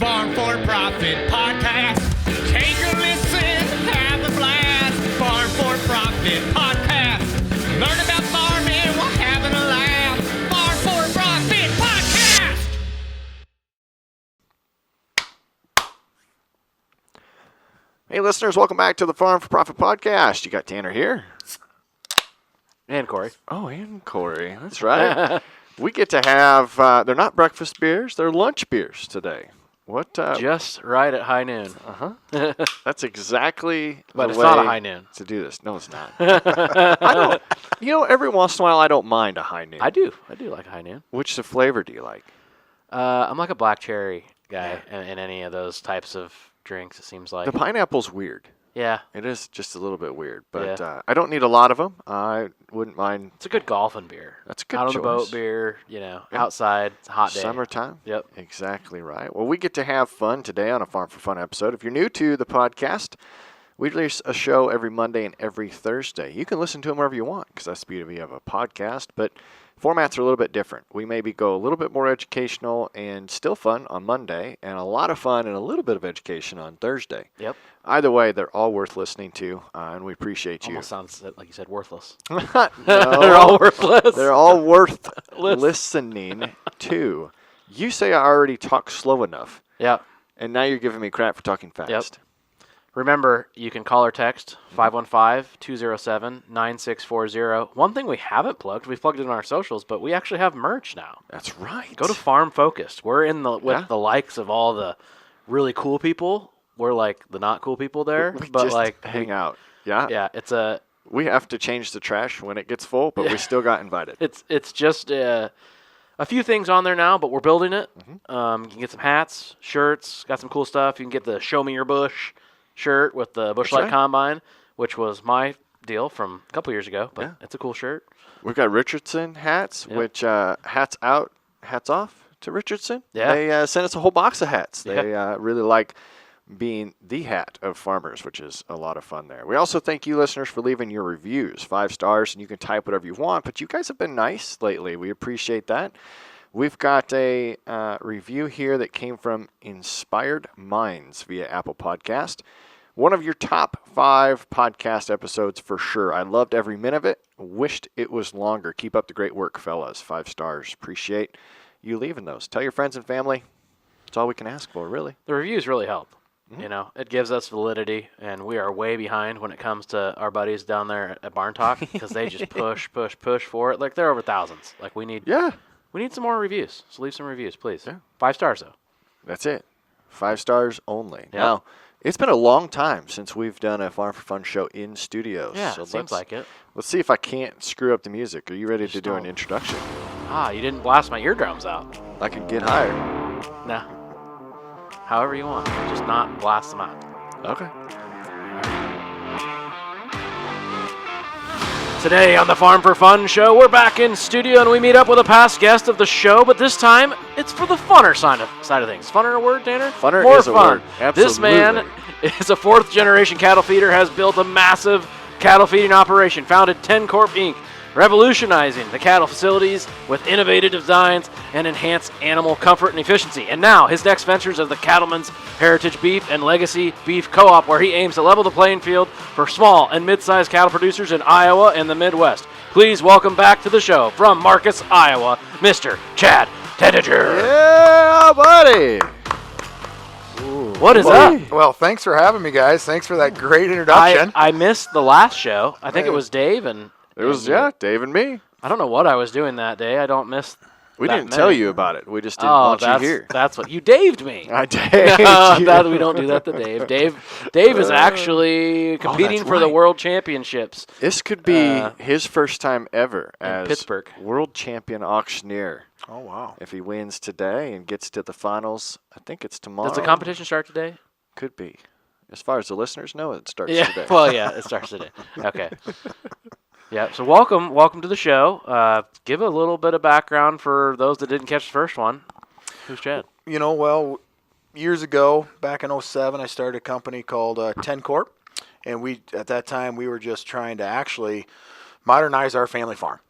Farm for Profit podcast. Take a listen, have a blast. Farm for Profit podcast. Learn about farming while having a laugh. Farm for Profit podcast. Hey, listeners, welcome back to the Farm for Profit podcast. You got Tanner here. And Corey. Oh, and Corey. That's right. We get to have, they're not breakfast beers, they're lunch beers today. What? Just right at high noon. That's exactly But the it's way not a high noon. to do this. No, it's not. I don't, every once in a while I don't mind a high noon. I do like a high noon. Which flavor do you like? I'm like a black cherry guy in any of those types of drinks, it seems like. The pineapple's weird. Yeah. It is just a little bit weird, but Yeah. I don't need a lot of them. I wouldn't mind. It's a good golfing beer. That's a good Out on choice. the boat beer, outside. It's a hot day. Summertime? Yep. Exactly right. Well, we get to have fun today on a Farm for Fun episode. If you're new to the podcast, we release a show every Monday and every Thursday. You can listen to them wherever you want because that's the beauty of a podcast, but formats are a little bit different. We maybe go a little bit more educational and still fun on Monday, and a lot of fun and a little bit of education on Thursday. Yep. Either way, they're all worth listening to, and we appreciate you. Almost sounds like you said worthless. No, They're all worthless. They're all worth listening to. You say I already talk slow enough, Yeah. and now you're giving me crap for talking fast. Yep. Remember, you can call or text 515-207-9640. One thing we haven't plugged, we've plugged it in our socials, but we actually have merch now. That's right. Go to Farm Focused. We're in the with Yeah. the likes of all the really cool people. We're like the not cool people there, We but just like hang out. Yeah? yeah, it's a We have to change the trash when it gets full, but we still got invited. it's just a few things on there now, but we're building it. Mm-hmm. You can get some hats, shirts, got some cool stuff. You can get the Show Me Your Bush shirt with the Bushlight right. Combine, which was my deal from a couple years ago, but Yeah. it's a cool shirt. We've got Richardson hats, Yep. which hats out, hats off to Richardson. Yeah. They sent us a whole box of hats. Yeah. They really like being the hat of farmers, which is a lot of fun there. We also thank you listeners for leaving your reviews, 5 stars, and you can type whatever you want, but you guys have been nice lately. We appreciate that. We've got a review here that came from Inspired Minds via Apple Podcast. One of your top 5 podcast episodes for sure. I loved every minute of it. Wished it was longer. Keep up the great work, fellas. 5 stars. Appreciate you leaving those. Tell your friends and family. That's all we can ask for, really. The reviews really help. Mm-hmm. It gives us validity, and we are way behind when it comes to our buddies down there at Barn Talk because they just push for it. Like they're over thousands. Like we need some more reviews. So leave some reviews, please. Yeah. 5 stars though. That's it. 5 stars only. Yeah. Now, it's been a long time since we've done a Farm for Fun show in studios. Yeah, so it seems like it. Let's see if I can't screw up the music. Are you ready to Just do an don't. introduction? You didn't blast my eardrums out. I can get higher. No. However you want. Just not blast them out. Okay. Today on the Farm for Fun show, we're back in studio and we meet up with a past guest of the show, but this time it's for the funner side of things. Funner a word, Tanner? Funner More is a fun. word. This man is a 4th generation cattle feeder, has built a massive cattle feeding operation, founded TenCorp Inc., revolutionizing the cattle facilities with innovative designs and enhanced animal comfort and efficiency. And now his next ventures are the Cattleman's Heritage Beef and Legacy Beef Co-op, where he aims to level the playing field for small and mid-sized cattle producers in Iowa and the Midwest. Please welcome back to the show from Marcus, Iowa, Mr. Chad Tentinger. Yeah, buddy. What is up? Well, thanks for having me, guys. Thanks for that great introduction. I missed the last show. I think it was Dave and It was, Dave and me. I don't know what I was doing that day. I don't miss. We that didn't tell many. you about it. We just didn't want you here. That's what you daved me. I did. No, we don't do that to Dave. Dave is actually competing that's for the right. world championships. This could be his first time ever as Pittsburgh. world champion auctioneer. Oh, wow. If he wins today and gets to the finals, I think it's tomorrow. Does the competition start today? Could be. As far as the listeners know, it starts Yeah. today. Well, yeah, it starts today. Okay. Yeah. So welcome to the show. Give a little bit of background for those that didn't catch the first one. Who's Chad? Years ago, back in 2007, I started a company called TenCorp, and at that time we were just trying to actually modernize our family farm.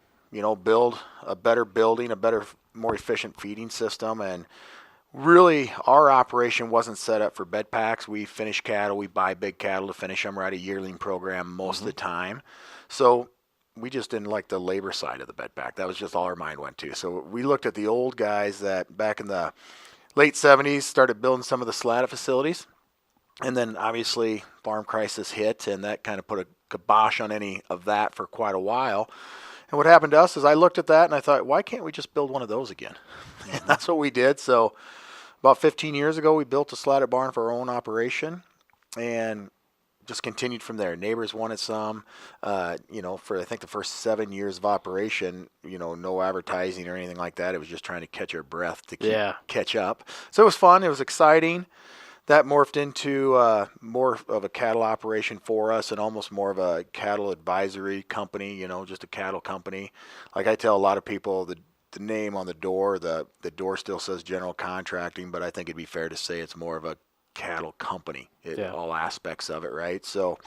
Build a better building, a better, more efficient feeding system, and really our operation wasn't set up for bed packs. We finish cattle. We buy big cattle to finish them. We're at a yearling program most of the time. So we just didn't like the labor side of the bed pack. That was just all our mind went to. So we looked at the old guys that back in the late 70s started building some of the slatted facilities. And then obviously farm crisis hit, and that kind of put a kibosh on any of that for quite a while. And what happened to us is I looked at that and I thought, why can't we just build one of those again? And that's what we did. So about 15 years ago, we built a slatted barn for our own operation and just continued from there. Neighbors wanted some, for I think the first 7 years of operation, no advertising or anything like that. It was just trying to catch our breath to catch up. So it was fun. It was exciting. That morphed into more of a cattle operation for us and almost more of a cattle advisory company, just a cattle company. Like I tell a lot of people, the name on the door still says general contracting, but I think it'd be fair to say it's more of a cattle company, all aspects of it, right? So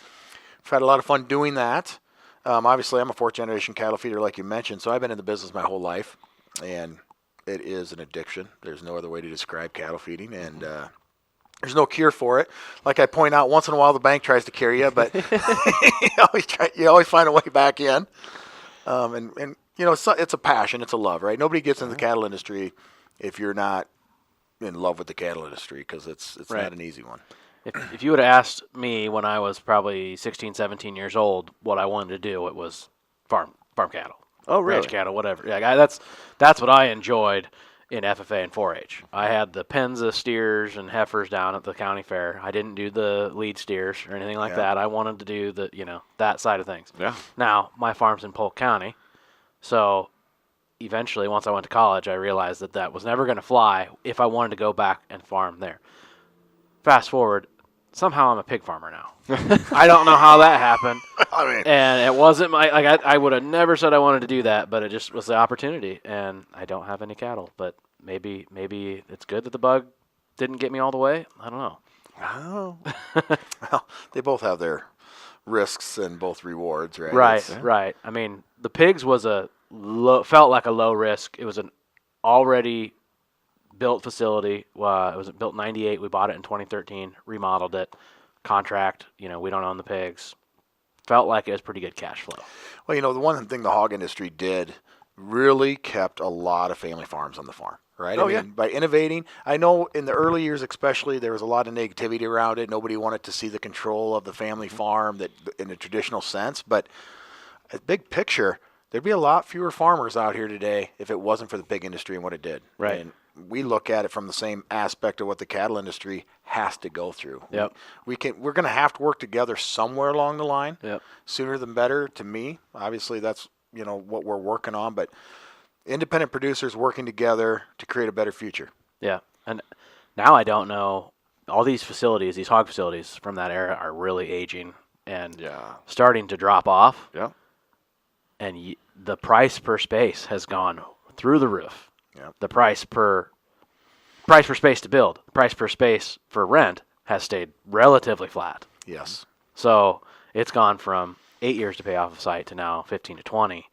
I've had a lot of fun doing that. Obviously, I'm a fourth generation cattle feeder, like you mentioned, so I've been in the business my whole life, and it is an addiction. There's no other way to describe cattle feeding, and there's no cure for it. Like I point out, once in a while the bank tries to cure you, but you always find a way back in. It's a passion, it's a love, right? Nobody gets into the cattle industry if you're not in love with the cattle industry, because it's not an easy one. If you would have asked me when I was probably 16, 17 years old what I wanted to do, it was farm cattle. Oh, really? Ranch cattle, whatever. Yeah, that's what I enjoyed in FFA and 4-H. I had the pens of steers and heifers down at the county fair. I didn't do the lead steers or anything like that. I wanted to do that side of things. Yeah. Now, my farm's in Polk County, so eventually, once I went to college, I realized that was never going to fly if I wanted to go back and farm there. Fast forward, somehow I'm a pig farmer now. I don't know how that happened. And it wasn't I would have never said I wanted to do that, but it just was the opportunity, and I don't have any cattle. But maybe it's good that the bug didn't get me all the way. I don't know. Oh. Well, they both have their risks and both rewards, right? Right. I mean, the pigs was felt like a low risk. It was an already built facility. It was built in 98. We bought it in 2013, remodeled it, contract. We don't own the pigs. Felt like it was pretty good cash flow. Well, the one thing the hog industry did really kept a lot of family farms on the farm, right? By innovating. I know in the early years especially, there was a lot of negativity around it. Nobody wanted to see the control of the family farm that in a traditional sense. But a big picture, there'd be a lot fewer farmers out here today if it wasn't for the pig industry and what it did. Right. And we look at it from the same aspect of what the cattle industry has to go through. Yep. We're going to have to work together somewhere along the line. Yep. Sooner than better, to me. Obviously, that's what we're working on. But independent producers working together to create a better future. Yeah. And now I don't know. All these facilities, these hog facilities from that era, are really aging and starting to drop off. Yeah. And the price per space has gone through the roof. Yep. The price per space to build, the price per space for rent has stayed relatively flat. Yes. So it's gone from 8 years to pay off a site to now 15 to 20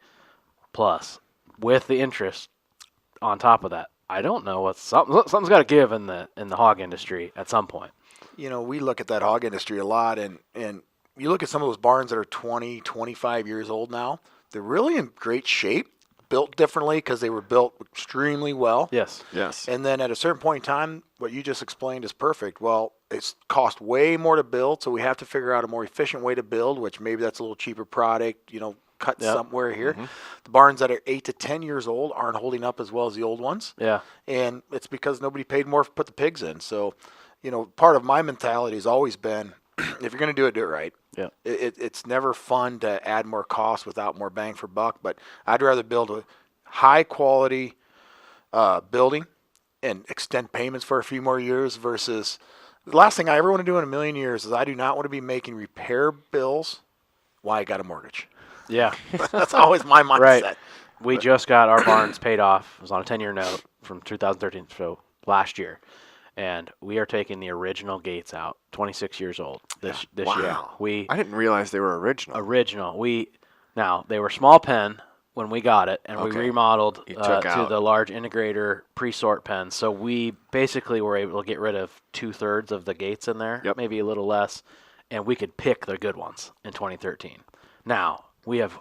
plus, with the interest on top of that. I don't know something's got to give in the hog industry at some point. We look at that hog industry a lot, and you look at some of those barns that are 20, 25 years old now. They're really in great shape. Built differently because they were built extremely well. Yes. And then at a certain point in time, what you just explained is perfect. Well, it's cost way more to build, so we have to figure out a more efficient way to build, which maybe that's a little cheaper product, cut somewhere here. Mm-hmm. The barns that are 8 to 10 years old aren't holding up as well as the old ones. Yeah. And it's because nobody paid more to put the pigs in. So, part of my mentality has always been, if you're going to do it right. Yeah. It's never fun to add more cost without more bang for buck, but I'd rather build a high quality building and extend payments for a few more years versus the last thing I ever want to do in a million years is I do not want to be making repair bills while I got a mortgage. Yeah. That's always my mindset. Right. We just got our barns paid off. It was on a 10-year note from 2013, so last year. And we are taking the original gates out, 26 years old this year. I didn't realize they were original. Now, they were small pen, when we got it, and we Okay. remodeled You took to out. the large integrator pre-sort pen. So we basically were able to get rid of 2/3 of the gates in there, Yep. maybe a little less, and we could pick the good ones in 2013. Now, we have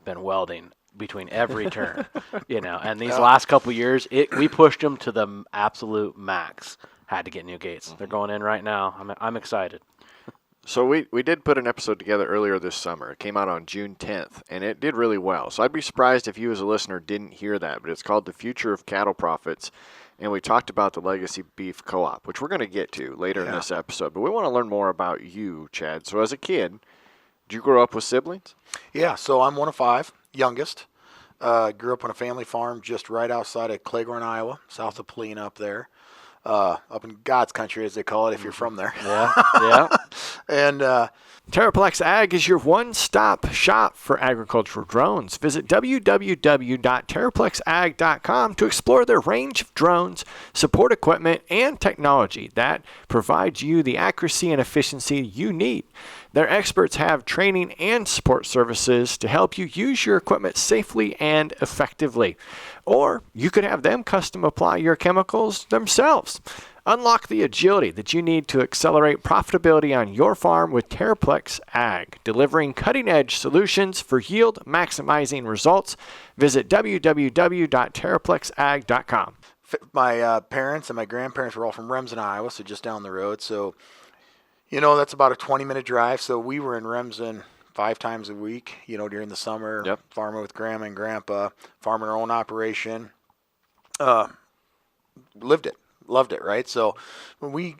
been welding between every turn, and these last couple years, we pushed them to the absolute max. Had to get new gates. They're going in right now. I'm excited. So we did put an episode together earlier this summer. It came out on June 10th, and it did really well. So I'd be surprised if you as a listener didn't hear that, but it's called The Future of Cattle Profits, and we talked about the Legacy Beef Co-op, which we're going to get to later in this episode. But we want to learn more about you, Chad. So as a kid, did you grow up with siblings? Yeah, so I'm one of 5, youngest. Grew up on a family farm just right outside of Claiborne, Iowa, south of Polina up there. Up in God's country, as they call it, if you're from there. Yeah. And Terraplex Ag is your one-stop shop for agricultural drones. Visit www.terraplexag.com to explore their range of drones, support equipment, and technology that provides you the accuracy and efficiency you need. Their experts have training and support services to help you use your equipment safely and effectively. Or you could have them custom apply your chemicals themselves. Unlock the agility that you need to accelerate profitability on your farm with Terraplex Ag, delivering cutting-edge solutions for yield maximizing results. Visit www.terraplexag.com. my parents and my grandparents were all from Remsen, Iowa, so just down the road. So, that's about a 20-minute drive. So we were in Remsen 5 times a week, during the summer. Yep. Farming with grandma and grandpa, farming our own operation. Lived it, loved it, right? So when we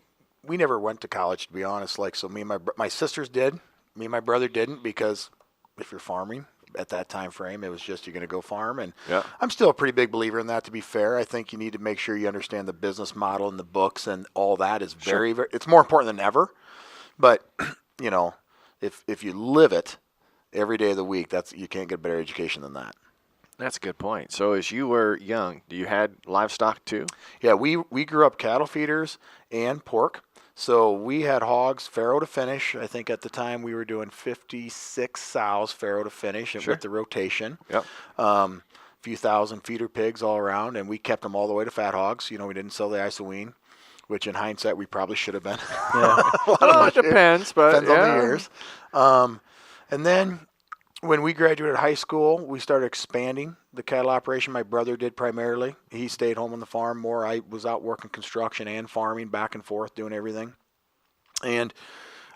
never went to college, to be honest. So me and my sisters did. Me and my brother didn't, because if you're farming at that time frame, it was just you're going to go farm. And I'm still a pretty big believer in that, to be fair. I think you need to make sure you understand the business model and the books and all that is very, it's more important than ever. But, if you live it every day of the week, you can't get a better education than that. That's a good point. So as you were young, you had livestock too? Yeah, we grew up cattle feeders and pork. So we had hogs, farrow to finish. I think at the time we were doing 56 sows, farrow to finish, with the rotation. Yep. Few thousand feeder pigs all around, and we kept them all the way to fat hogs. We didn't sell the isowean, which in hindsight we probably should have been. Well, it depends, but Depends on the years. And then when we graduated high school, we started expanding the cattle operation. My brother did primarily. He stayed home on the farm more. I was out working construction and farming back and forth, doing everything. And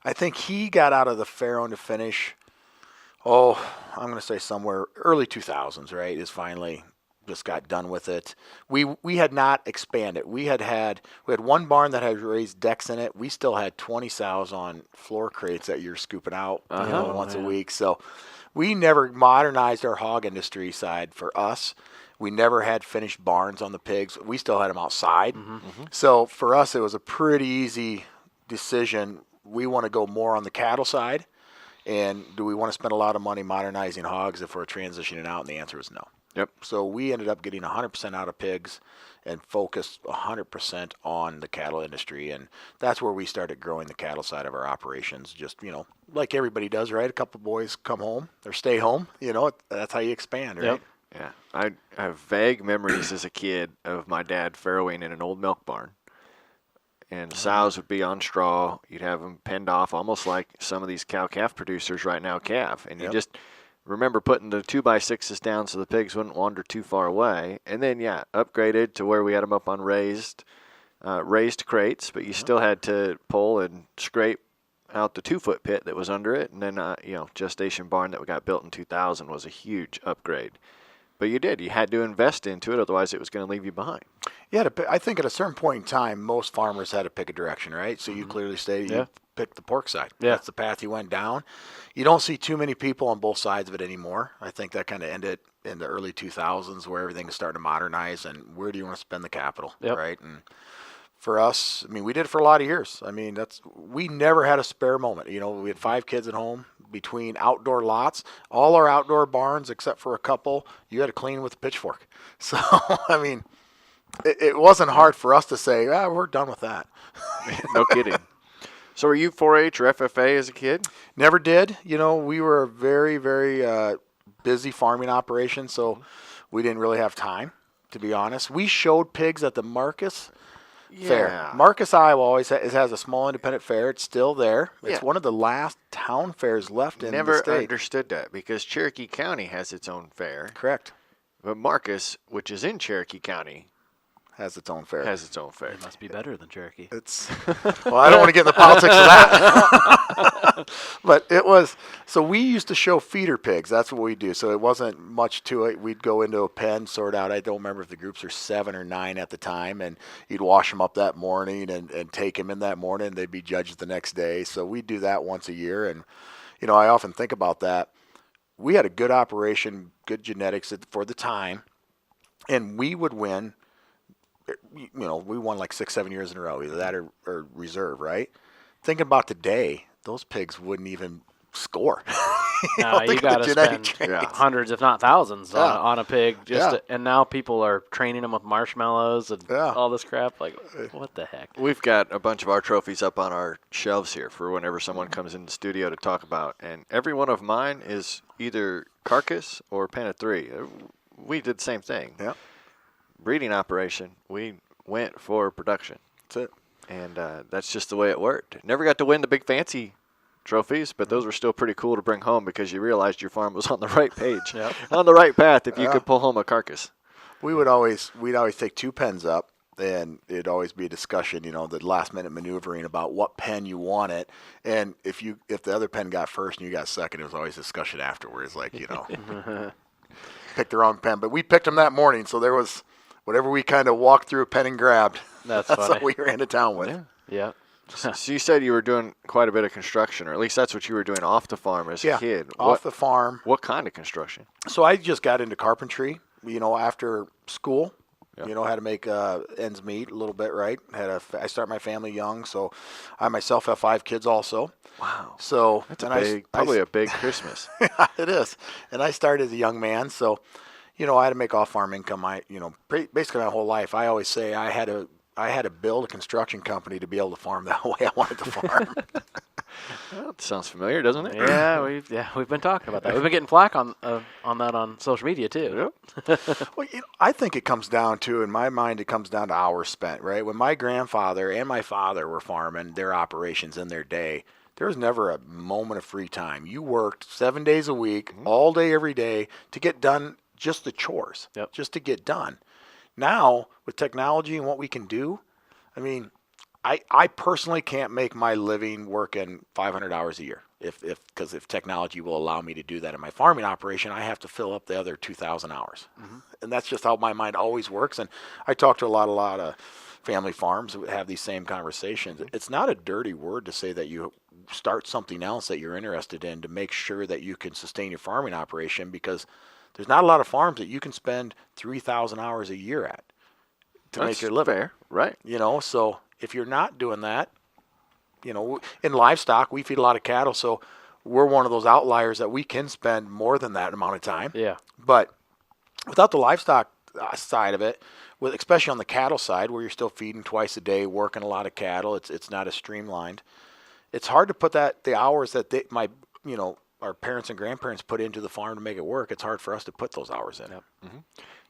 I think he got out of the farrow to finish, I'm going to say somewhere early 2000s, right, is finally just got done with it. We had not expanded. We had one barn that had raised decks in it. We still had 20 sows on floor crates that you're scooping out once a week. So we never modernized our hog industry side for us. We never had finished barns on the pigs. We still had them outside. So for us, it was a pretty easy decision. We want to go more on the cattle side. And do we want to spend a lot of money modernizing hogs if we're transitioning out? And the answer is no. Yep. So we ended up getting 100% out of pigs and focused 100% on the cattle industry. And that's where we started growing the cattle side of our operations. Just, like everybody does, right? A couple boys come home or stay home. That's how you expand, right? Yep. Yeah. I have vague memories as a kid of my dad farrowing in an old milk barn. And sows would be on straw. You'd have them penned off almost like some of these cow-calf producers right now calf. And you just remember putting the 2x6s down so the pigs wouldn't wander too far away. And then, upgraded to where we had them up on raised crates, but you still had to pull and scrape out the 2-foot pit that was under it. And then, gestation barn that we got built in 2000 was a huge upgrade. But you had to invest into it, otherwise it was going to leave you behind. Yeah, I think at a certain point in time, most farmers had to pick a direction, right? So you clearly stated you picked the pork side. Yeah. That's the path you went down. You don't see too many people on both sides of it anymore. I think that kind of ended in the early 2000s where everything is starting to modernize, and where do you want to spend the capital, right? And for us, we did it for a lot of years. We never had a spare moment. We had 5 kids at home. Between outdoor lots, all our outdoor barns, except for a couple, you had to clean with a pitchfork. So, it wasn't hard for us to say, we're done with that. No kidding. So were you 4-H or FFA as a kid? Never did. We were very, very busy farming operation, so we didn't really have time, to be honest. We showed pigs at the Marcus Fair. Marcus, Iowa always has a small independent fair. It's still there. It's one of the last town fairs left in the state. Never understood that because Cherokee County has its own fair. Correct. But Marcus, which is in Cherokee County, has its own fair. It must be better than Cherokee. It's well, I don't want to get in the politics of that. But it was, so we used to show feeder pigs. That's what we do. So it wasn't much to it. We'd go into a pen, sort out. I don't remember if the groups are 7 or 9 at the time. And you'd wash them up that morning and take them in that morning. They'd be judged the next day. So we'd do that once a year. And, you know, I often think about that. We had a good operation, good genetics for the time. And we would win. You know, we won like 6, 7 years in a row, either that or reserve, right? Thinking about today, those pigs wouldn't even score. You got to spend hundreds, if not thousands, on a pig. And now people are training them with marshmallows and all this crap. Like, what the heck? We've got a bunch of our trophies up on our shelves here for whenever someone comes in the studio to talk about. And every one of mine is either carcass or pen of 3. We did the same thing. Yeah. Breeding operation, we went for production. That's it. And that's just the way it worked. Never got to win the big fancy trophies, but those were still pretty cool to bring home because you realized your farm was on the right page, on the right path if you could pull home a carcass. We'd always take 2 pens up, and it'd always be a discussion, you know, the last minute maneuvering about what pen you wanted. And if the other pen got first and you got second, it was always a discussion afterwards, like, you know, pick the wrong pen. But we picked them that morning, so there was whatever we kind of walked through a pen and grabbed. That's what we ran to town with. Yeah. So you said you were doing quite a bit of construction, or at least that's what you were doing off the farm as a kid. Off the farm. What kind of construction? So I just got into carpentry, you know, after school. You know, had to make ends meet a little bit, right? I started my family young, so I myself have 5 kids also. Wow. So that's probably a big Christmas. It is. And I started as a young man, so, you know, I had to make off-farm income. Basically my whole life, I always say I had to build a construction company to be able to farm that way I wanted to farm. Well, that sounds familiar, doesn't it? Yeah, we've been talking about that. We've been getting flack on that on social media too. Yep. Well, you know, I think it comes down to, in my mind, it comes down to hours spent, right? When my grandfather and my father were farming their operations in their day, there was never a moment of free time. You worked 7 days a week, all day, every day, to get done just the chores, just to get done. Now, with technology and what we can do, I mean, I personally can't make my living working 500 hours a year. Because if technology will allow me to do that in my farming operation, I have to fill up the other 2,000 hours. And that's just how my mind always works. And I talk to a lot of family farms that have these same conversations. It's not a dirty word to say that you start something else that you're interested in to make sure that you can sustain your farming operation, because there's not a lot of farms that you can spend 3,000 hours a year at to make your living. Fair, right? You know, so if you're not doing that, you know, in livestock, we feed a lot of cattle, so we're one of those outliers that we can spend more than that amount of time. Yeah. But without the livestock side of it, especially on the cattle side, where you're still feeding twice a day, working a lot of cattle, it's not as streamlined. It's hard to put the hours that our parents and grandparents put into the farm to make it work. It's hard for us to put those hours in. Yep.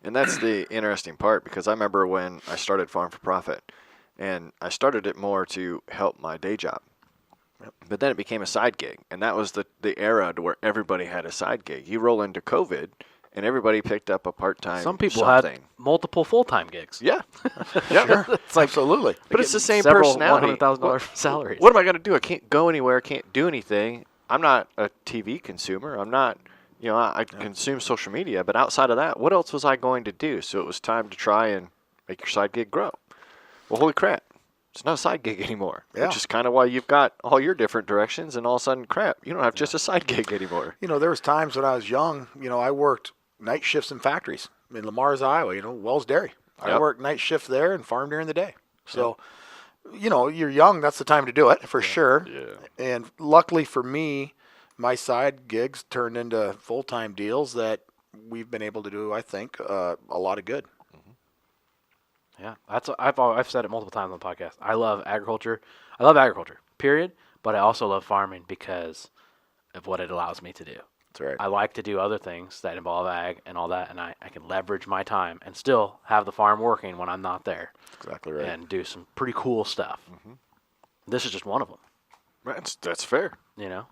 And that's the interesting part, because I remember when I started Farm4Profit, and I started it more to help my day job. But then it became a side gig, and that was the era to where everybody had a side gig. You roll into COVID, and everybody picked up a part-time Some people something. had multiple full-time gigs. Yeah. Sure. It's like, absolutely. But it's the same several personality. $100,000 salaries. What am I going to do? I can't go anywhere. I can't do anything. I'm not a TV consumer. I'm not, I consume social media. But outside of that, what else was I going to do? So it was time to try and make your side gig grow. Well, holy crap. It's not a side gig anymore, which is kind of why you've got all your different directions, and all of a sudden, crap, you don't have just a side gig anymore. There was times when I was young, I worked night shifts in factories in Lamar's, Iowa, Wells Dairy. I worked night shift there and farmed during the day. So, you're young, that's the time to do it for sure. Yeah. And luckily for me, my side gigs turned into full-time deals that we've been able to do, I think, a lot of good. Yeah, I've said it multiple times on the podcast. I love agriculture. Period. But I also love farming because of what it allows me to do. That's right. I like to do other things that involve ag and all that, and I can leverage my time and still have the farm working when I'm not there. Exactly right. And do some pretty cool stuff. Mm-hmm. This is just one of them. That's fair. You know,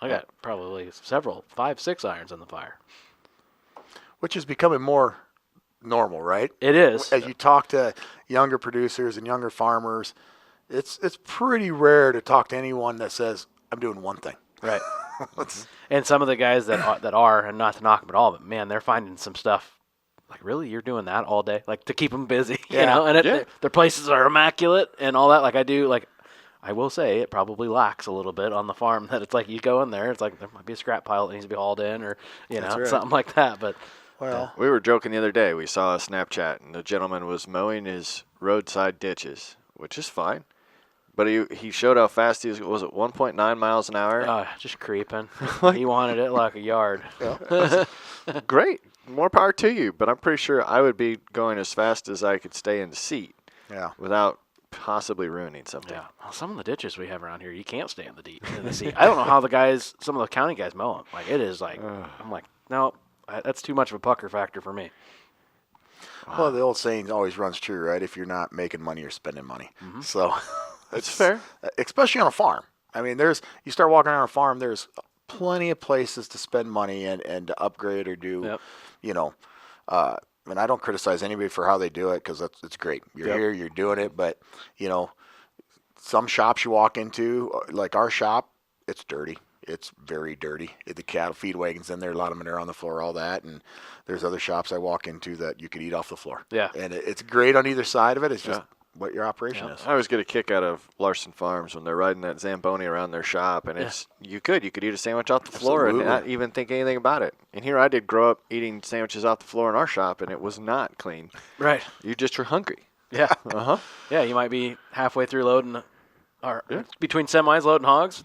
I got probably several, 5, 6 irons in the fire. Which is becoming more normal, right? It is. As you talk to younger producers and younger farmers, it's pretty rare to talk to anyone that says, I'm doing one thing. Right. And some of the guys that are, and not to knock them at all, but man, they're finding some stuff. Like, really, you're doing that all day, like to keep them busy, you know? And their places are immaculate and all that. Like I will say, it probably lacks a little bit on the farm. That it's like you go in there, it's like there might be a scrap pile that needs to be hauled in, or something like that. But we were joking the other day. We saw a Snapchat, and the gentleman was mowing his roadside ditches, which is fine. But he showed how fast he was at 1.9 miles an hour? Just creeping. He wanted it like a yard. Yeah. Great. More power to you. But I'm pretty sure I would be going as fast as I could stay in the seat without possibly ruining something. Yeah. Well, some of the ditches we have around here, you can't stay in the seat. I don't know how some of the county guys mow them. Like, it is like, I'm like, no, that's too much of a pucker factor for me. Wow. Well, the old saying always runs true, right? If you're not making money, you're spending money. Mm-hmm. So that's fair. Especially on a farm. I mean, you start walking around a farm, there's plenty of places to spend money and to upgrade or do, and I don't criticize anybody for how they do it because it's great. You're here, you're doing it, but, some shops you walk into, like our shop, it's dirty. It's very dirty. The cattle feed wagons in there, a lot of them are on the floor, all that, and there's other shops I walk into that you could eat off the floor. Yeah. And it's great on either side of it. It's just what your operation is. I always get a kick out of Larson Farms when they're riding that Zamboni around their shop, and you could eat a sandwich off the floor and not even think anything about it. And here I did grow up eating sandwiches off the floor in our shop, and it was not clean. Right. You just were hungry. Yeah. Yeah, you might be halfway through loading, or between semis loading hogs.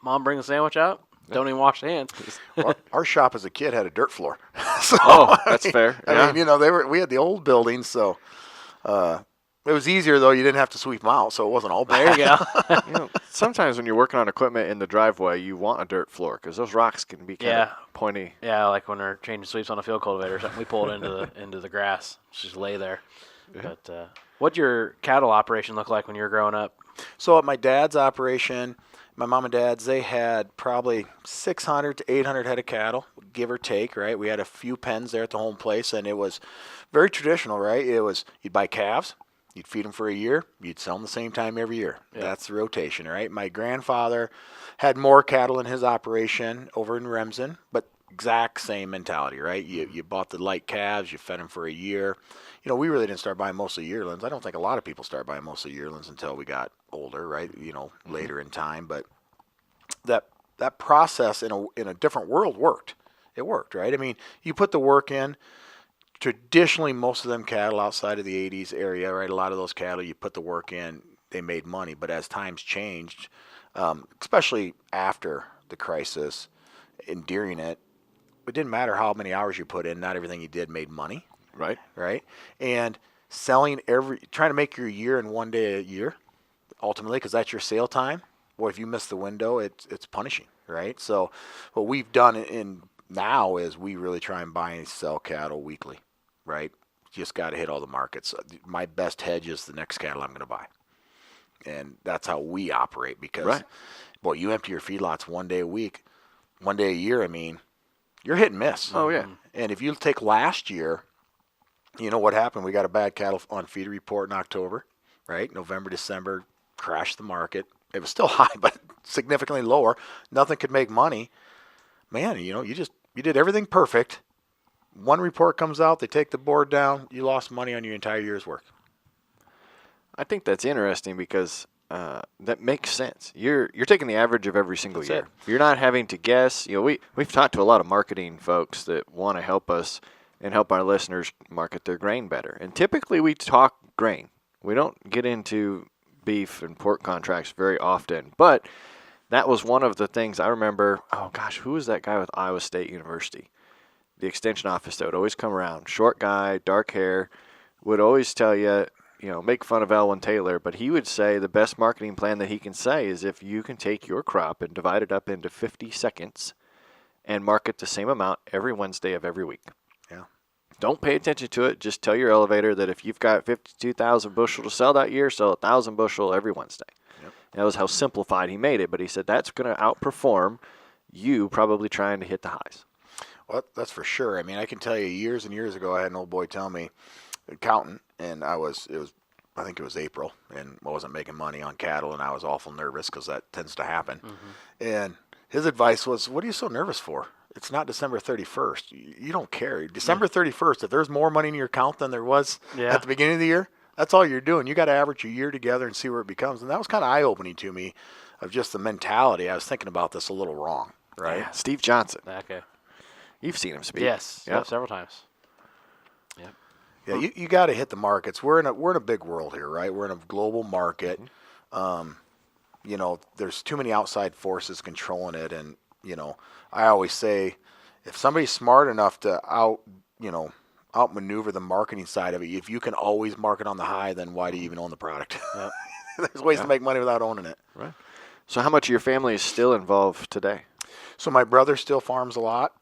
Mom brings a sandwich out. Don't even wash the hands. Our shop as a kid had a dirt floor. That's fair. I mean, we had the old buildings, so it was easier though. You didn't have to sweep them out, so it wasn't all bad. There you go. Sometimes when you're working on equipment in the driveway, you want a dirt floor because those rocks can be kind of pointy. Yeah, like when we're changing sweeps on a field cultivator or something, we pull it into the grass. Just lay there. Yeah. But what'd your cattle operation look like when you were growing up? So at my dad's operation, my mom and dad's, they had probably 600 to 800 head of cattle, give or take, right? We had a few pens there at the home place, and it was very traditional, right? It was, you'd buy calves, you'd feed them for a year, you'd sell them the same time every year. Yeah. That's the rotation, right? My grandfather had more cattle in his operation over in Remsen, but exact same mentality, right? You bought the light calves, you fed them for a year. We really didn't start buying mostly yearlings. I don't think a lot of people start buying mostly yearlings until we got older, right? Later in time. But that process in a different world worked. It worked, right? I mean, you put the work in. Traditionally, most of them cattle outside of the 80s area, right? A lot of those cattle, you put the work in, they made money. But as times changed, especially after the crisis and during it didn't matter how many hours you put in. Not everything you did made money. Right. And trying to make your year in one day a year, ultimately, because that's your sale time. Boy, if you miss the window, it's punishing, right? So what we've done now is we really try and buy and sell cattle weekly, right? Just got to hit all the markets. My best hedge is the next cattle I'm going to buy. And that's how we operate because, boy, you empty your feedlots one day a week, one day a year, I mean, you're hit and miss. Oh, yeah. And if you take last year, you know what happened? We got a bad cattle on feeder report in October, right? November, December, crashed the market. It was still high, but significantly lower. Nothing could make money. Man, you did everything perfect. One report comes out, they take the board down, you lost money on your entire year's work. I think that's interesting because that makes sense. You're taking the average of every single year. You're not having to guess. We've talked to a lot of marketing folks that want to help us and help our listeners market their grain better. And typically we talk grain. We don't get into beef and pork contracts very often. But that was one of the things I remember. Oh, gosh, who was that guy with Iowa State University? The extension officer would always come around. Short guy, dark hair, would always tell you, make fun of Elwyn Taylor. But he would say the best marketing plan that he can say is if you can take your crop and divide it up into 50 seconds and market the same amount every Wednesday of every week. Yeah. Don't pay attention to it. Just tell your elevator that if you've got 52,000 bushel to sell that year, sell 1,000 bushel every Wednesday. Yep. That was how simplified he made it, but he said that's going to outperform you probably trying to hit the highs. Well, that's for sure. I mean, I can tell you years and years ago, I had an old boy tell me, accountant, and I think it was April, and I wasn't making money on cattle, and I was awful nervous because that tends to happen. And his advice was, what are you so nervous for? It's not December 31st. You don't care. December 31st, if there's more money in your account than there was at the beginning of the year, that's all you're doing. You got to average your year together and see where it becomes. And that was kind of eye-opening to me of just the mentality. I was thinking about this a little wrong, right? Yeah. Steve Johnson. Okay. You've seen him speak. Yes. Yep. Several times. Yep. Yeah, you got to hit the markets. We're in a big world here, right? We're in a global market. There's too many outside forces controlling it, and I always say, if somebody's smart enough to outmaneuver the marketing side of it, if you can always market on the high, then why do you even own the product? Yep. There's ways to make money without owning it. Right. So how much of your family is still involved today? So my brother still farms a lot.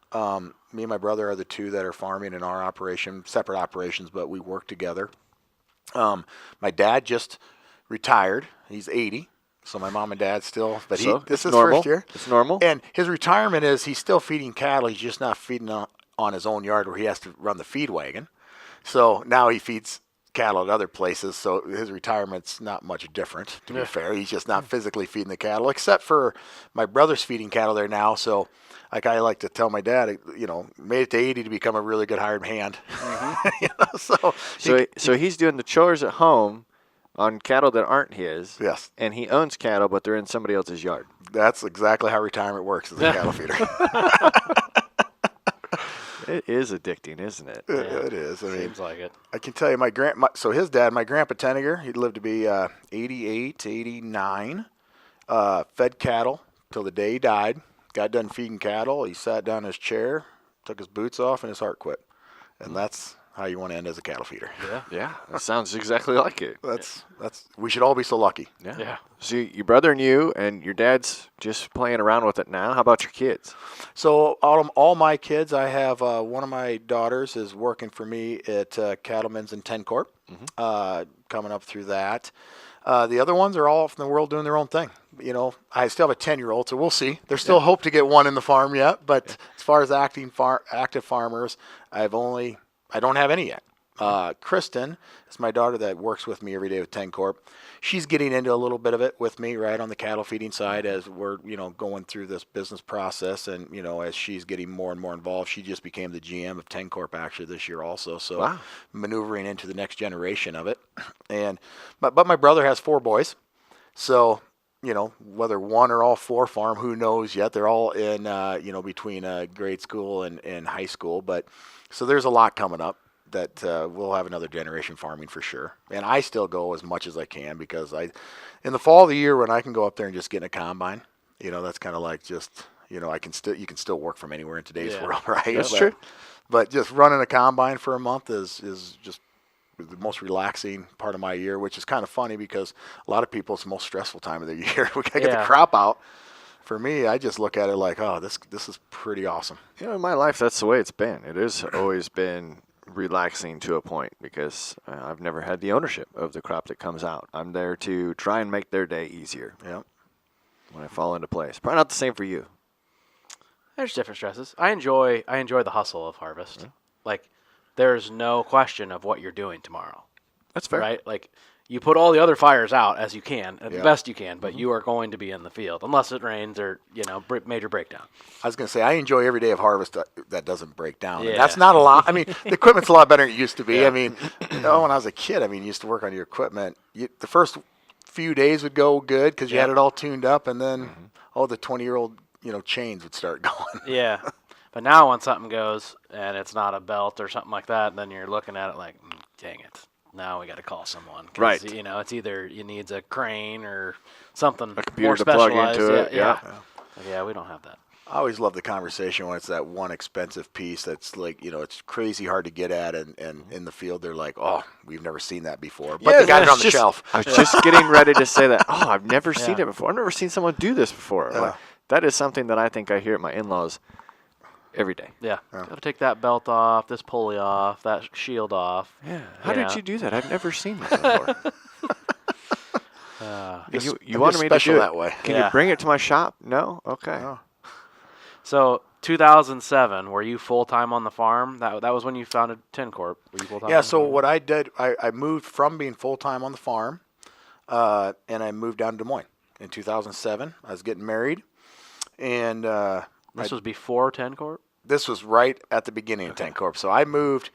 Me and my brother are the two that are farming in our operation, separate operations, but we work together. My dad just retired. He's 80. So my mom and dad still, but this is normal. First year. It's normal. And his retirement is he's still feeding cattle. He's just not feeding on his own yard where he has to run the feed wagon. So now he feeds cattle at other places. So his retirement's not much different, to be fair. He's just not physically feeding the cattle, except for my brother's feeding cattle there now. So like I like to tell my dad, made it to 80 to become a really good hired hand. So he's doing the chores at home on cattle that aren't his. Yes. And he owns cattle, but they're in somebody else's yard. That's exactly how retirement works as a cattle feeder. It is addicting, isn't it? It is. I mean, Seems like it. I can tell you, so his dad, my grandpa Tentinger, he lived to be 88, 89, fed cattle till the day he died. Got done feeding cattle. He sat down in his chair, took his boots off, and his heart quit. And that's how you want to end as a cattle feeder. Yeah. That sounds exactly like it. That's we should all be so lucky. Yeah. So your brother and you and your dad's just playing around with it now. How about your kids? So all my kids, I have one of my daughters is working for me at Cattleman's and TenCorp, coming up through that. The other ones are all off in the world doing their own thing. I still have a 10-year-old, so we'll see. There's still hope to get one in the farm yet, but as far as active farmers, I don't have any yet. Kristen is my daughter that works with me every day with TenCorp. She's getting into a little bit of it with me, right, on the cattle feeding side as we're, going through this business process. And, as she's getting more and more involved, she just became the GM of TenCorp actually this year also. So maneuvering into the next generation of it. But my brother has 4 boys. So, whether one or all 4 farm, who knows yet? They're all in, between grade school and high school. But so there's a lot coming up that we'll have another generation farming for sure. And I still go as much as I can because in the fall of the year when I can go up there and just get in a combine, that's kind of like just, you can still work from anywhere in today's world, right? That's true. But just running a combine for a month is just the most relaxing part of my year, which is kind of funny because a lot of people, it's the most stressful time of their year. We got to get the crop out. For me, I just look at it like, oh, this is pretty awesome. In my life, that's the way it's been. It has always been relaxing to a point because I've never had the ownership of the crop that comes out. I'm there to try and make their day easier. Yeah. When I fall into place. Probably not the same for you. There's different stresses. I enjoy the hustle of harvest. Yeah. Like, there's no question of what you're doing tomorrow. That's fair. Right? Like, you put all the other fires out as you can, the best you can, but you are going to be in the field unless it rains or, major breakdown. I was going to say, I enjoy every day of harvest that doesn't break down. Yeah. And that's not a lot. I mean, the equipment's a lot better than it used to be. Yeah. I mean, when I was a kid, you used to work on your equipment. The first few days would go good because you had it all tuned up, and then, the 20-year-old, chains would start going. Yeah. But now when something goes and it's not a belt or something like that, then you're looking at it like, dang it. Now we got to call someone. Right. It's either you needs a crane or something a computer more to plug specialized. into it. Yeah, we don't have that. I always love the conversation when it's that one expensive piece that's like, it's crazy hard to get at, and in the field they're like, oh, we've never seen that before. But they got it on the shelf. I was just getting ready to say that. Oh, I've never seen it before. I've never seen someone do this before. Yeah. That is something that I think I hear at my in-laws every day. Yeah. Got to take that belt off, this pulley off, that shield off. Yeah. How did you do that? I've never seen that before. You wanted me to special do it that way. Can Yeah. you bring it to my shop? No? Okay. Oh. So 2007, were you full-time on the farm? That was when you founded TenCorp. Were you full-time? Yeah, so what I did, I moved from being full-time on the farm, and I moved down to Des Moines in 2007. I was getting married, and This was before TenCorp? this was right at the beginning of TenCorp. So I moved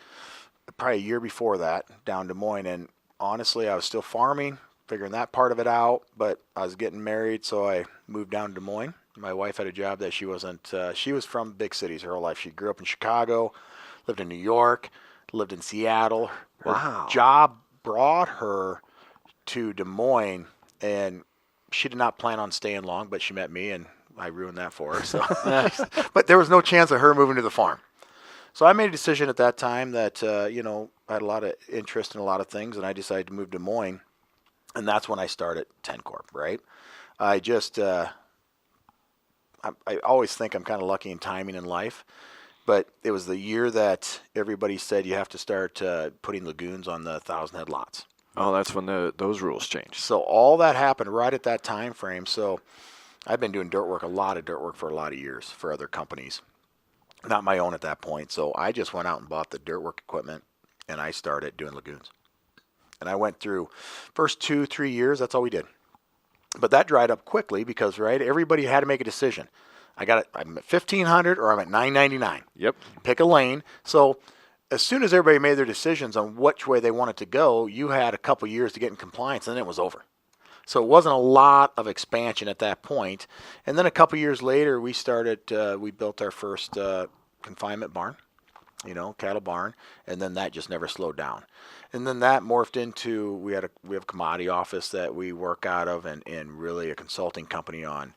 probably a year before that down to Des Moines, and honestly, I was still farming, figuring that part of it out, but I was getting married, so I moved down to Des Moines. My wife had a job that she wasn't, she was from big cities her whole life. She grew up in Chicago, lived in New York, lived in Seattle. Her Wow. job brought her to Des Moines, and she did not plan on staying long, but she met me, and I ruined that for her. So, but there was no chance of her moving to the farm. So I made a decision at that time that, I had a lot of interest in a lot of things, and I decided to move to Des Moines, and that's when I started TenCorp, right? I just, I always think I'm kind of lucky in timing in life, but it was the year that everybody said you have to start putting lagoons on the 1,000-head lots. Oh, that's when those rules changed. So all that happened right at that time frame. So I've been doing dirt work, a lot of dirt work for a lot of years for other companies, not my own at that point. So I just went out and bought the dirt work equipment, and I started doing lagoons. And I went through first 2-3 years, that's all we did. But that dried up quickly because, right, everybody had to make a decision. I'm at 1,500 or I'm at 999. Yep. Pick a lane. So as soon as everybody made their decisions on which way they wanted to go, you had a couple years to get in compliance, and then it was over. So it wasn't a lot of expansion at that point. And then a couple years later, we built our first confinement barn, cattle barn, and then that just never slowed down. And then that morphed into, we have a commodity office that we work out of, and really a consulting company on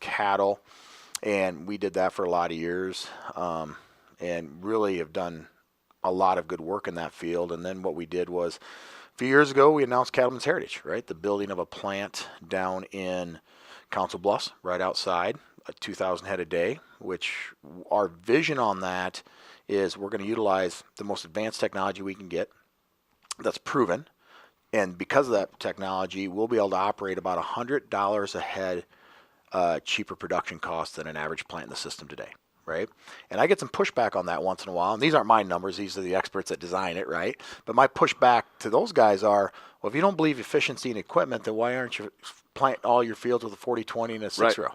cattle. And we did that for a lot of years, and really have done a lot of good work in that field. And then what we did was, a few years ago, we announced Cattleman's Heritage, right? The building of a plant down in Council Bluffs, right outside, 2,000 head a day, which our vision on that is we're going to utilize the most advanced technology we can get that's proven. And because of that technology, we'll be able to operate about $100 a head cheaper production cost than an average plant in the system today, right? And I get some pushback on that once in a while. And these aren't my numbers. These are the experts that design it, right? But my pushback to those guys are, well, if you don't believe efficiency in equipment, then why aren't you plant all your fields with a 40-20 and a 6-row,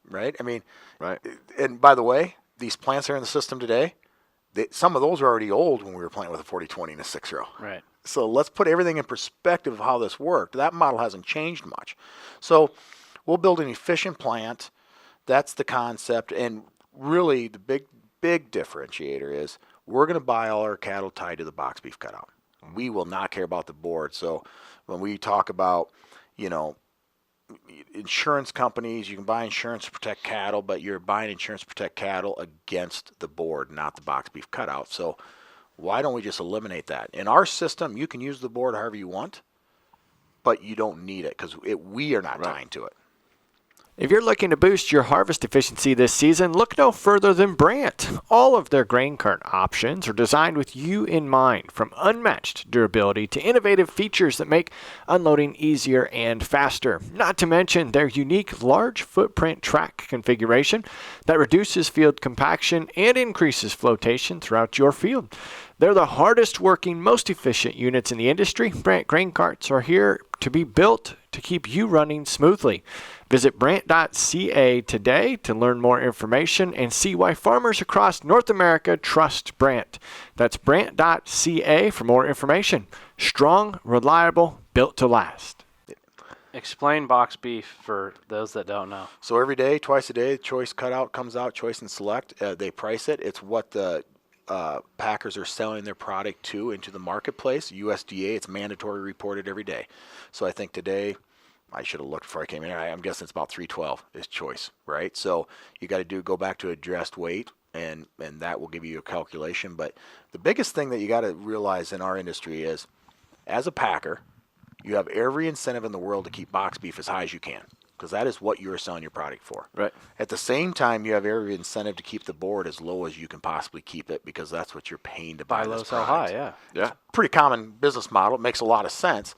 right? I mean, Right. And by the way, these plants that are in the system today, some of those are already old when we were planting with a 40-20 and a 6-row. Right. So let's put everything in perspective of how this worked. That model hasn't changed much. So we'll build an efficient plant. That's the concept. And really the big differentiator is we're going to buy all our cattle tied to the box beef cutout. We will not care about the board. So when we talk about, insurance companies, you can buy insurance to protect cattle, but you're buying insurance to protect cattle against the board, not the box beef cutout. So why don't we just eliminate that? In our system, you can use the board however you want, but you don't need it because we are not tying to it. If you're looking to boost your harvest efficiency this season, look no further than Brandt. All of their grain cart options are designed with you in mind, from unmatched durability to innovative features that make unloading easier and faster. Not to mention their unique large footprint track configuration that reduces field compaction and increases flotation throughout your field. They're the hardest working, most efficient units in the industry. Brandt grain carts are here to be built to keep you running smoothly. Visit Brandt.ca today to learn more information and see why farmers across North America trust Brandt. That's Brandt.ca for more information. Strong, reliable, built to last. Explain box beef for those that don't know. So every day, twice a day, choice cutout comes out, choice and select. They price it. It's what the packers are selling their product to into the marketplace. USDA, it's mandatory reported every day. So I think today, I should have looked before I came in. I'm guessing it's about 312 is choice, right? So you got to go back to addressed weight, and that will give you a calculation. But the biggest thing that you got to realize in our industry is, as a packer, you have every incentive in the world to keep box beef as high as you can. because that is what you're selling your product for. Right. At the same time, you have every incentive to keep the board as low as you can possibly keep it, because that's what you're paying to buy Buy low, this sell product. high, yeah. Yeah. Pretty common business model. It makes a lot of sense.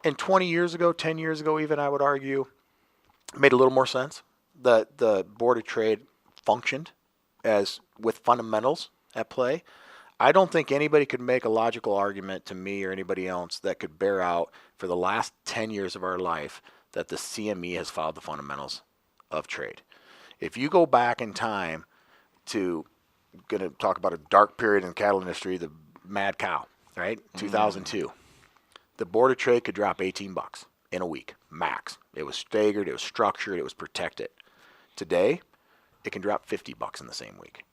And 20 years ago, 10 years ago even, I would argue, it made a little more sense. The Board of Trade functioned as with fundamentals at play. I don't think anybody could make a logical argument to me or anybody else that could bear out for the last 10 years of our life that the CME has followed the fundamentals of trade. If you go back in time to, going to talk about a dark period in the cattle industry, the mad cow, right? 2002. The Board of Trade could drop $18 in a week, max. It was staggered, it was structured, it was protected. Today, it can drop $50 in the same week.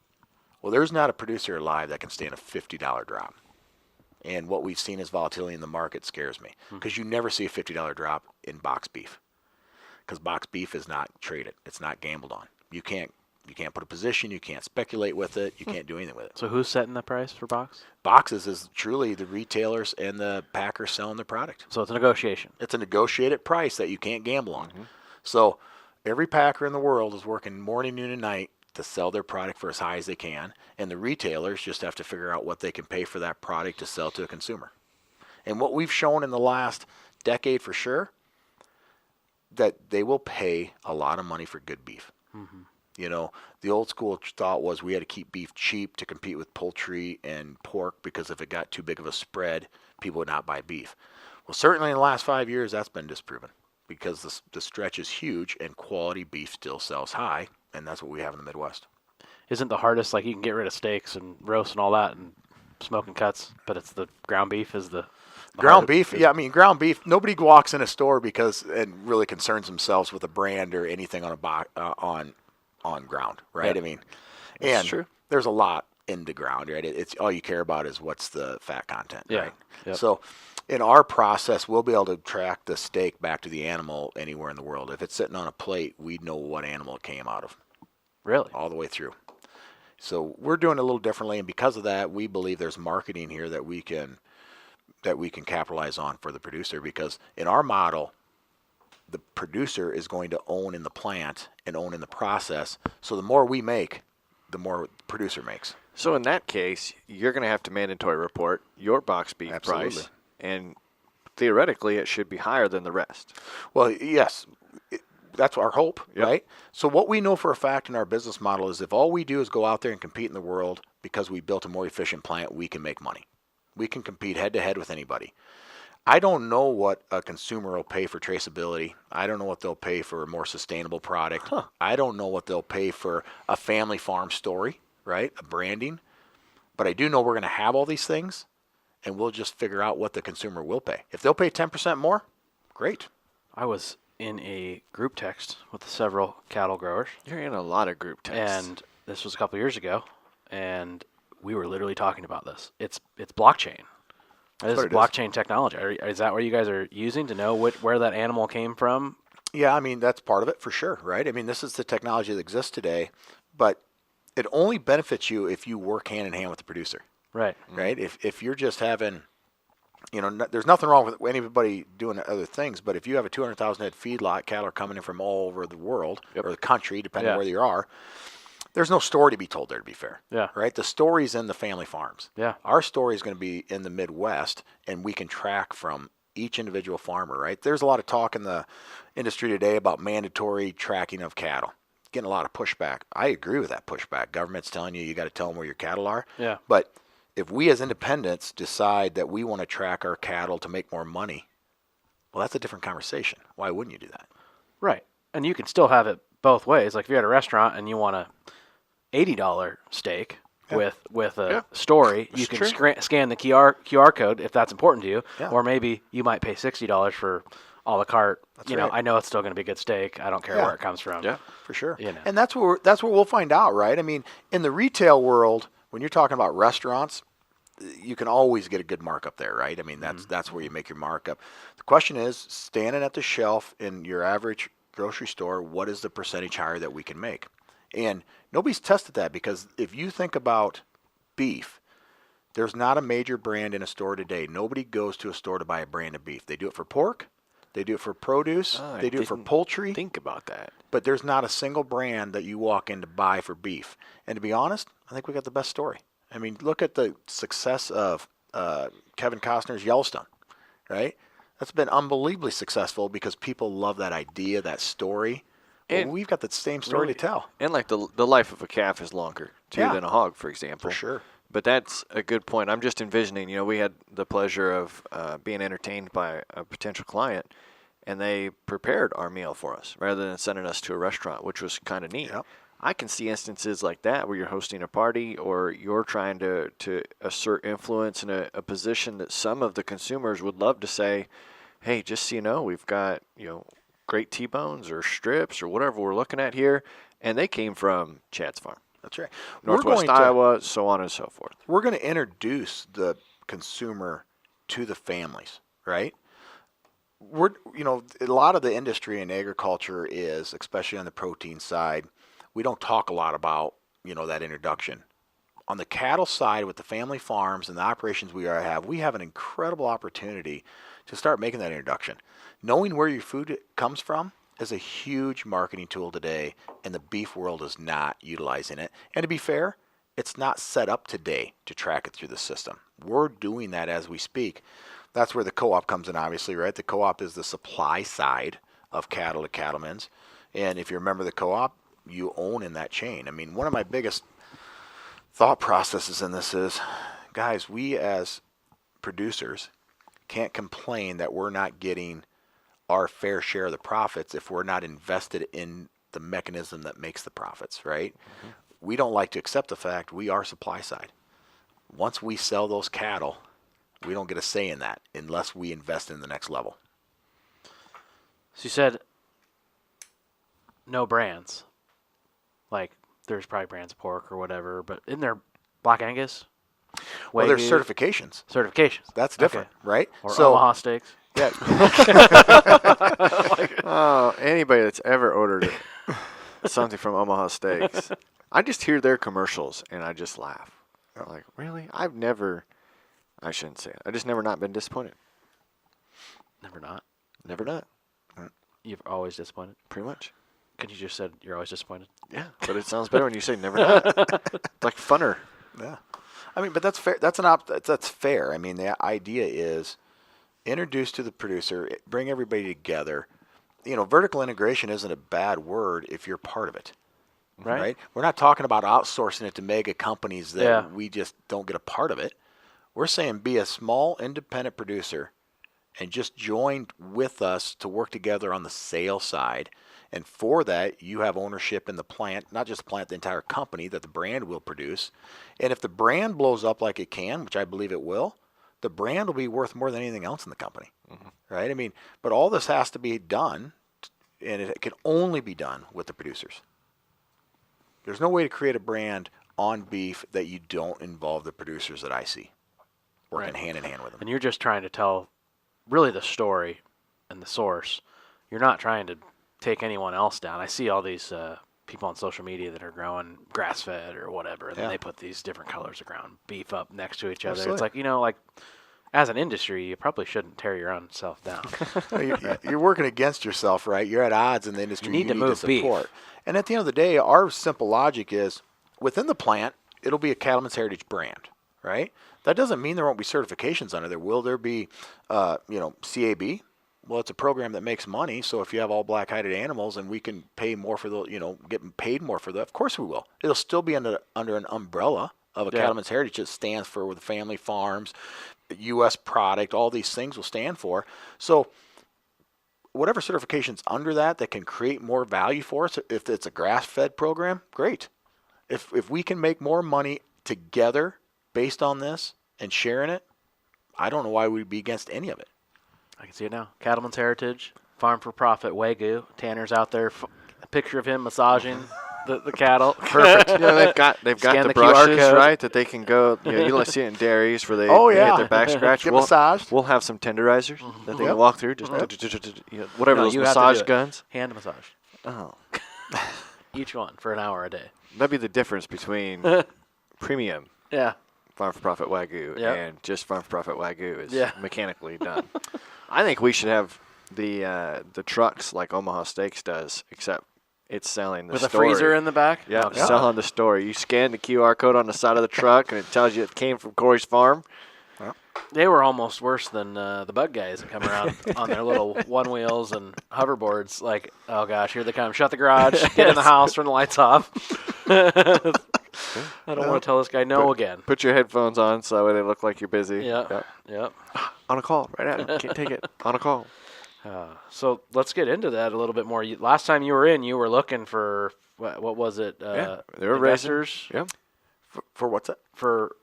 Well, there's not a producer alive that can stand a $50 drop. And what we've seen as volatility in the market scares me, because you never see a $50 drop in box beef, because box beef is not traded. It's not gambled on. You can't put a position. You can't speculate with it. You can't do anything with it. So who's setting the price for box? Boxes is truly the retailers and the packers selling their product. So it's a negotiation. It's a negotiated price that you can't gamble on. So every packer in the world is working morning, noon, and night to sell their product for as high as they can, and the retailers just have to figure out what they can pay for that product to sell to a consumer. And what we've shown in the last decade for sure, that they will pay a lot of money for good beef. You know, the old school thought was we had to keep beef cheap to compete with poultry and pork, because if it got too big of a spread, people would not buy beef. Well, certainly in the last 5 years, that's been disproven, because the stretch is huge and quality beef still sells high, and that's what we have in the Midwest. Isn't the hardest, like, you can get rid of steaks and roast and all that and smoking cuts, but it's the ground beef is the Ground beef, yeah, I mean, ground beef, nobody walks in a store and really concerns themselves with a brand or anything on on ground, right? Yeah. I mean, That's and true. there's a lot in the ground, right? It's all you care about is what's the fat content, Yeah. right? Yep. So in our process, we'll be able to track the steak back to the animal anywhere in the world. If it's sitting on a plate, we know what animal it came out of Really? all the way through. So we're doing it a little differently, and because of that, we believe there's marketing here that we can capitalize on for the producer, because in our model, the producer is going to own in the plant and own in the process. So the more we make, the more the producer makes. So in that case, you're going to have to mandatory report your box beef Absolutely. price, and theoretically, it should be higher than the rest. Well, yes, that's our hope, Yep. right? So what we know for a fact in our business model is if all we do is go out there and compete in the world because we built a more efficient plant, we can make money. We can compete head-to-head with anybody. I don't know what a consumer will pay for traceability. I don't know what they'll pay for a more sustainable product. I don't know what they'll pay for a family farm story, right? A branding. But I do know we're going to have all these things, and we'll just figure out what the consumer will pay. If they'll pay 10% more, great. I was in a group text with several cattle growers, You're in a lot of group texts. and this was a couple years ago, and we were literally talking about this. It's blockchain. This is what it is. blockchain technology. Is that what you guys are using to know where that animal came from? Yeah, I mean, that's part of it for sure, right? I mean, this is the technology that exists today, but it only benefits you if you work hand in hand with the producer, Right. right? If you're just having, there's nothing wrong with anybody doing other things, but if you have a 200,000 head feedlot, cattle are coming in from all over the world or the country, depending Yeah. on where you are, there's no story to be told there, to be fair. Yeah. Right? The story's in the family farms. Yeah. Our story is going to be in the Midwest, and we can track from each individual farmer, right? There's a lot of talk in the industry today about mandatory tracking of cattle. Getting a lot of pushback. I agree with that pushback. Government's telling you got to tell them where your cattle are. Yeah. But if we as independents decide that we want to track our cattle to make more money, well, that's a different conversation. Why wouldn't you do that? Right. And you can still have it both ways. Like if you're at a restaurant and you want a $80 steak with a story, you can scan the QR code if that's important to you, or maybe you might pay $60 for a la carte. That's you know, right. I know it's still going to be a good steak. I don't care where it comes from. Yeah. For sure. You know. And that's what we'll find out, right? I mean, in the retail world, when you're talking about restaurants, you can always get a good markup there, right? I mean, that's where you make your markup. The question is, standing at the shelf in your average grocery store, what is the percentage higher that we can make? And nobody's tested that, because if you think about beef, there's not a major brand in a store today. Nobody goes to a store to buy a brand of beef. They do it for pork, They do it for produce. Oh, I they do it for didn't poultry. Think about that. But there's not a single brand that you walk in to buy for beef. And to be honest, I think we got the best story. I mean, look at the success of Kevin Costner's Yellowstone, right? That's been unbelievably successful because people love that idea, that story. And Well, we've got the same story really- to tell. And like the life of a calf is longer too Yeah. than a hog, for example. For sure. But that's a good point. I'm just envisioning, we had the pleasure of being entertained by a potential client, and they prepared our meal for us rather than sending us to a restaurant, which was kind of neat. Yep. I can see instances like that where you're hosting a party or you're trying to assert influence in a position that some of the consumers would love to say, hey, just so you know, we've got, great T-bones or strips or whatever we're looking at here, and they came from Chad's farm. That's right. Northwest Iowa, so on and so forth. We're going to introduce the consumer to the families, right? A lot of the industry in agriculture is, especially on the protein side, we don't talk a lot about, that introduction. On the cattle side with the family farms and the operations we have an incredible opportunity to start making that introduction. Knowing where your food comes from is a huge marketing tool today, and the beef world is not utilizing it. And to be fair, it's not set up today to track it through the system. We're doing that as we speak. That's where the co-op comes in, obviously, right? The co-op is the supply side of cattle to cattlemen's. And if you remember the co-op, you own in that chain. I mean, one of my biggest thought processes in this is, guys, we as producers can't complain that we're not getting our fair share of the profits if we're not invested in the mechanism that makes the profits, right? Mm-hmm. We don't like to accept the fact we are supply side. Once we sell those cattle, we don't get a say in that unless we invest in the next level. So you said no brands. Like, there's probably brands of pork or whatever, but isn't there Black Angus? Well, there's Wagyu? Certifications. Certifications. That's different, right? Or So, Omaha steaks. yeah, Anybody that's ever ordered something from Omaha Steaks, I just hear their commercials and I just laugh. I'm like, really? I shouldn't say it. I just never not been disappointed. Never not. Never not. You've always disappointed. Pretty much. Because you just said you're always disappointed. Yeah, but it sounds better when you say never not. It's like funner. yeah. I mean, but that's fair. That's fair. I mean, the idea is introduce to the producer, bring everybody together. Vertical integration isn't a bad word if you're part of it. Right? We're not talking about outsourcing it to mega companies that we just don't get a part of it. We're saying be a small independent producer and just join with us to work together on the sales side. And for that, you have ownership in the plant, not just the plant, the entire company that the brand will produce. And if the brand blows up like it can, which I believe it will, the brand will be worth more than anything else in the company. Mm-hmm. Right? I mean, but all this has to be done, and it can only be done with the producers. There's no way to create a brand on beef that you don't involve the producers that I see working hand in hand with them. And you're just trying to tell really the story and the source. You're not trying to take anyone else down. I see all these people on social media that are growing grass-fed or whatever, and then they put these different colors of ground beef up next to each other. Absolutely. It's like, as an industry, you probably shouldn't tear your own self down. You're working against yourself, right? You're at odds in the industry. You need to move support. beef. And at the end of the day, our simple logic is within the plant, it'll be a Cattleman's Heritage brand, right? That doesn't mean there won't be certifications under there. Will there be, CAB? Well, it's a program that makes money. So if you have all black-hided animals and we can pay more for those, get paid more for that, of course we will. It'll still be under an umbrella of a Cattleman's Heritage that stands for the family farms, U.S. product, all these things will stand for. So whatever certifications under that can create more value for us, if it's a grass-fed program, great. If we can make more money together based on this and sharing it, I don't know why we'd be against any of it. I can see it now. Cattleman's Heritage, Farm4Fun, Wagyu. Tanner's out there. A picture of him massaging the cattle. Perfect. they've got Scan the QR brushes, code. right, that they can go. You'll see it in dairies where they hit their back scratch. Get massaged. We'll have some tenderizers that they can walk through. Just whatever No, those you have to massage do it. guns. Hand massage. Oh, Each one for an hour a day. that'd be the difference between premium Yeah. Farm4Profit Wagyu Yep. and just Farm4Profit Wagyu is Yeah. mechanically done. I think we should have the trucks like Omaha Steaks does, except it's selling the With a story. freezer in the back? Yeah, Oh, God. selling the story. You scan the QR code on the side of the truck, and it tells you it came from Corey's farm. They were almost worse than the bug guys that come around on their little one wheels and hoverboards. Like, oh gosh, here they come! Shut the garage, get in the house, turn the lights off. I don't want to tell this guy no again. Put your headphones on so that way they look like you're busy. Yep. On a call right now. Can't take it. On a call. So let's get into that a little bit more. Last time you were in, you were looking for what was it? They were investors. Yeah. For what's that? For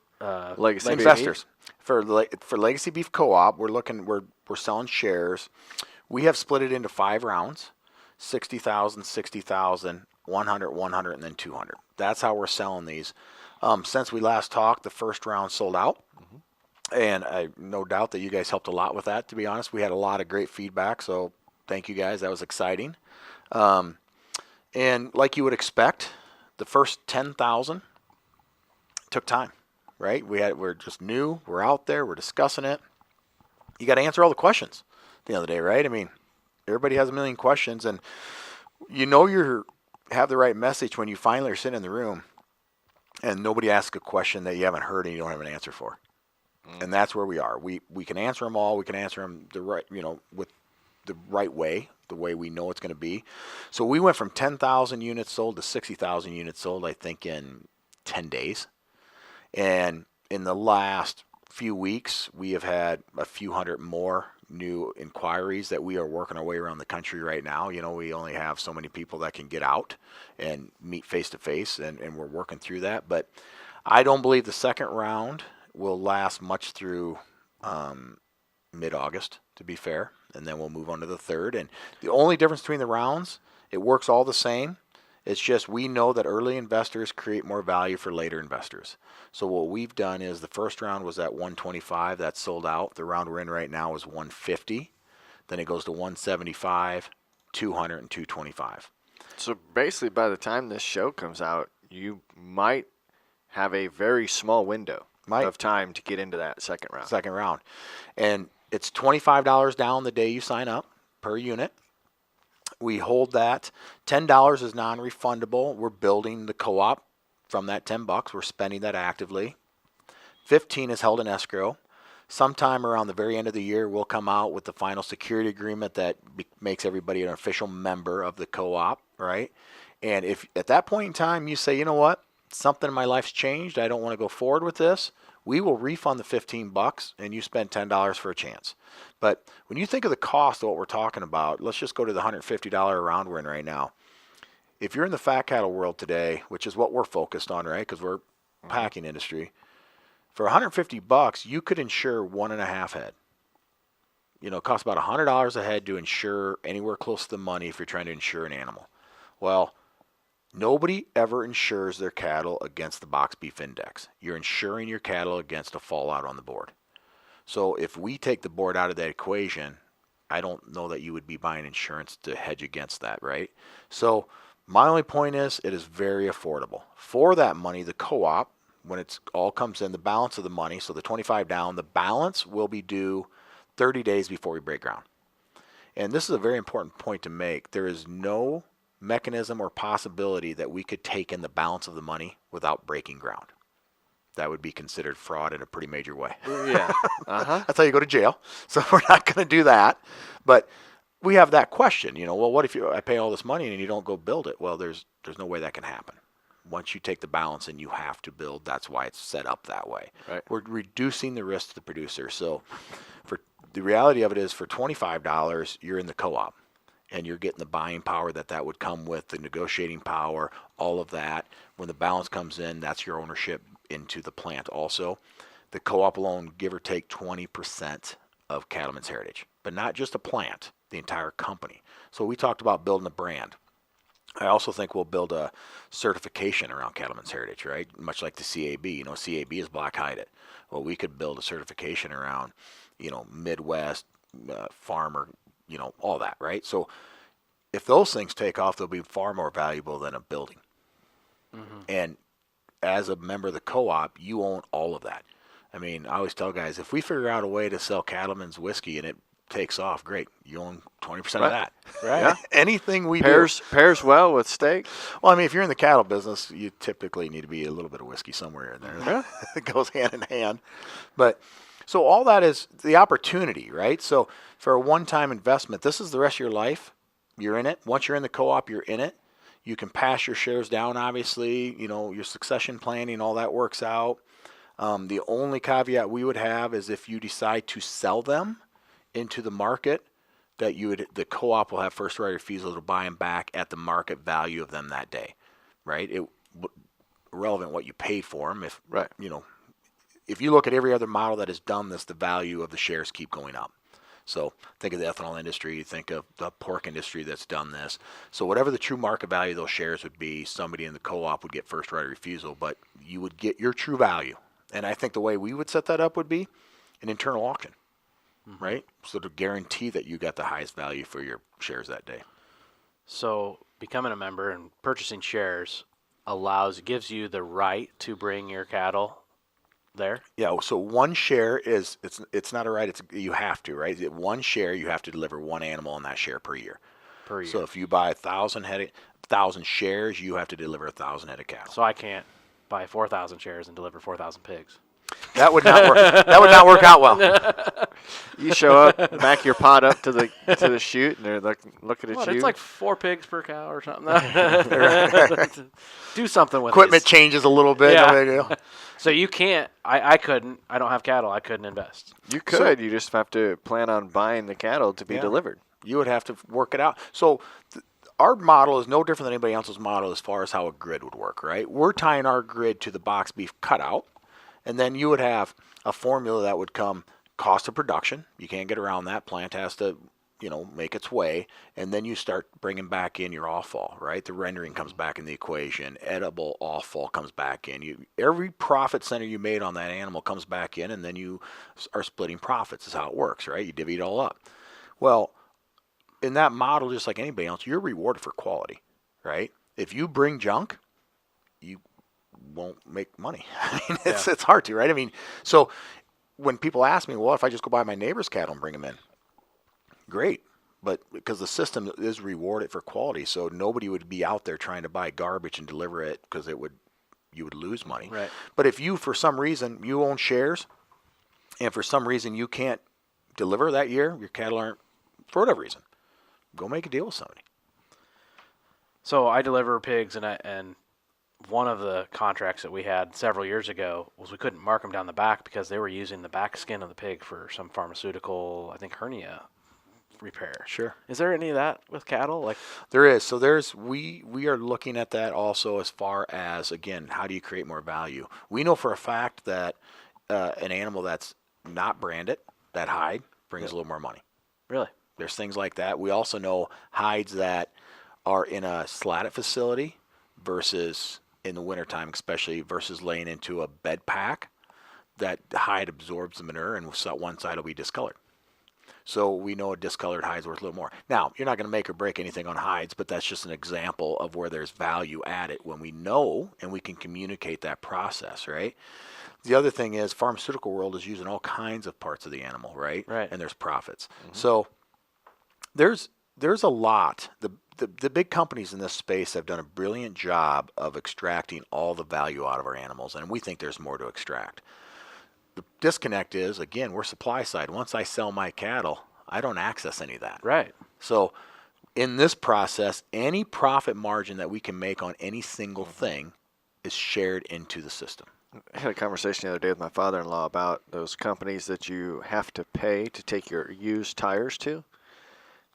Legacy Investors. For Legacy Beef Co-op, we're selling shares. We have split it into 5 rounds: 60,000, 60,000, 100, 100, and then 200. That's how we're selling these. Since we last talked, the first round sold out. And I no doubt that you guys helped a lot with that, to be honest. We had a lot of great feedback, so thank you guys. That was exciting. And like you would expect, the first 10,000 took time, right? We're just new. We're out there. We're discussing it. You got to answer all the questions at the end of the day, right? I mean, everybody has a million questions, and you have the right message when you finally are sitting in the room and nobody asks a question that you haven't heard and you don't have an answer for. And that's where we are. We can answer them all. We can answer them the right, with the right way, the way we know it's going to be. So we went from 10,000 units sold to 60,000 units sold, I think, in 10 days. And in the last few weeks, we have had a few hundred more new inquiries that we are working our way around the country right now. We only have so many people that can get out and meet face to face, and we're working through that. But I don't believe the second round will last much through mid-August, to be fair, and then we'll move on to the third. And the only difference between the rounds, it works all the same. It's just we know that early investors create more value for later investors. So what we've done is the first round was at 125. That's sold out. The round we're in right now is 150. Then it goes to 175, 200, and 225. So basically, by the time this show comes out, you might have a very small window of time to get into that second round. And it's $25 down the day you sign up per unit. We hold that. $10 is non-refundable. We're building the co-op from that $10. We're spending that actively. $15 is held in escrow. Sometime around the very end of the year, we'll come out with the final security agreement that makes everybody an official member of the co-op, right? And if at that point in time you say, you know what, something in my life's changed, I don't want to go forward with this, we will refund the $15 and you spend $10 for a chance. But when you think of the cost of what we're talking about, let's just go to the $150 round we're in right now. If you're in the fat cattle world today, which is what we're focused on, right, because we're packing industry, for $150, you could insure 1.5 head. It costs about $100 a head to insure anywhere close to the money if you're trying to insure an animal. Well, nobody ever insures their cattle against the box beef index. You're insuring your cattle against a fallout on the board. So if we take the board out of that equation, I don't know that you would be buying insurance to hedge against that, right? So my only point is it is very affordable. For that money, the co-op, when it all comes in, the balance of the money, so the 25 down, the balance will be due 30 days before we break ground. And this is a very important point to make. There is no mechanism or possibility that we could take in the balance of the money without breaking ground. That would be considered fraud in a pretty major way. Yeah. That's how you go to jail. So we're not going to do that. But we have that question, well, what if I pay all this money and you don't go build it? Well, there's no way that can happen. Once you take the balance and you have to build, that's why it's set up that way. Right. We're reducing the risk to the producer. So for the reality of it is for $25, you're in the co-op. And you're getting the buying power that would come with, the negotiating power, all of that. When the balance comes in, that's your ownership into the plant also. The co-op alone, give or take 20% of Cattleman's heritage. But not just a plant, the entire company. So we talked about building a brand. I also think we'll build a certification around Cattleman's heritage, right? Much like the CAB. CAB is black hided. Well, we could build a certification around, Midwest, farmer, all that, right? So if those things take off, they'll be far more valuable than a building. Mm-hmm. And as a member of the co-op, you own all of that. I mean, I always tell guys, if we figure out a way to sell Cattleman's whiskey and it takes off, great. You own 20% Right. of that. Right. Yeah. Anything we Pairs well with steak. well, I mean, if you're in the cattle business, you typically need to be a little bit of whiskey somewhere in there. Yeah. It goes hand in hand. But so all that is the opportunity, right? So for a one-time investment, this is the rest of your life. You're in it. Once you're in the co-op, you're in it. You can pass your shares down, obviously. You know, your succession planning, all that works out. The only caveat we would have is if you decide to sell them into the market, that the co-op will have first right of refusal to buy them back at the market value of them that day, right? Irrelevant what you paid for them. If Right. you know, if you look at every other model that has done this, the value of the shares keep going up. So think of the ethanol industry, think of the pork industry that's done this. So whatever the true market value of those shares would be, somebody in the co-op would get first right of refusal, but you would get your true value. And I think the way we would set that up would be an internal auction, right? So to guarantee that you got the highest value for your shares that day. So becoming a member and purchasing shares gives you the right to bring your cattle there. Yeah, so one share is it's not a right, you have to, right? One share, you have to deliver one animal in that share per year. Per year. So if you buy 1,000 shares, you have to deliver 1,000 head of cattle. So I can't buy 4,000 shares and deliver 4,000 pigs. That would not work. That would not work out well. You show up, back your pot up to the chute, and they're looking at What, you. it's like 4 pigs per cow or something. Do something with Equipment these. changes a little bit. Yeah. So you can't. I couldn't. I don't have cattle. I couldn't invest. You could. You just have to plan on buying the cattle to be Yeah. delivered. You would have to work it out. So our model is no different than anybody else's model as far as how a grid would work, right? We're tying our grid to the box beef cutout, and then you would have a formula that would come cost of production. You can't get around that. Plant has to, make its way, and then you start bringing back in your offal, right? The rendering comes back in the equation. Edible offal comes back in. Every profit center you made on that animal comes back in, and then you are splitting profits. Is how it works, right? You divvy it all up. Well, in that model, just like anybody else, you're rewarded for quality, right? If you bring junk, you won't make money. I mean, it's hard to, right? I mean, so when people ask me, well, if I just go buy my neighbor's cattle and bring them in, great. But because the system is rewarded for quality, so nobody would be out there trying to buy garbage and deliver it because you would lose money. Right. But if you, for some reason, you own shares, and for some reason you can't deliver that year, your cattle aren't, for whatever reason, go make a deal with somebody. So I deliver pigs, and one of the contracts that we had several years ago was we couldn't mark them down the back because they were using the back skin of the pig for some pharmaceutical, I think, hernia repair. Sure. Is there any of that with cattle? Like There is. So we are looking at that also as far as, again, how do you create more value? We know for a fact that an animal that's not branded, that hide, brings a little more money. really? There's things like that. We also know hides that are in a slatted facility versus in the wintertime, especially versus laying into a bed pack, that hide absorbs the manure and one side will be discolored. So we know a discolored hide is worth a little more. Now, you're not going to make or break anything on hides, but that's just an example of where there's value added when we know and we can communicate that process, right? The other thing is pharmaceutical world is using all kinds of parts of the animal, right? Right. And there's profits. So there's a lot. The big companies in this space have done a brilliant job of extracting all the value out of our animals, and we think there's more to extract. The disconnect is, again, we're supply side. Once I sell my cattle, I don't access any of that. Right. So in this process, any profit margin that we can make on any single thing is shared into the system. I had a conversation the other day with my father-in-law about those companies that you have to pay to take your used tires to,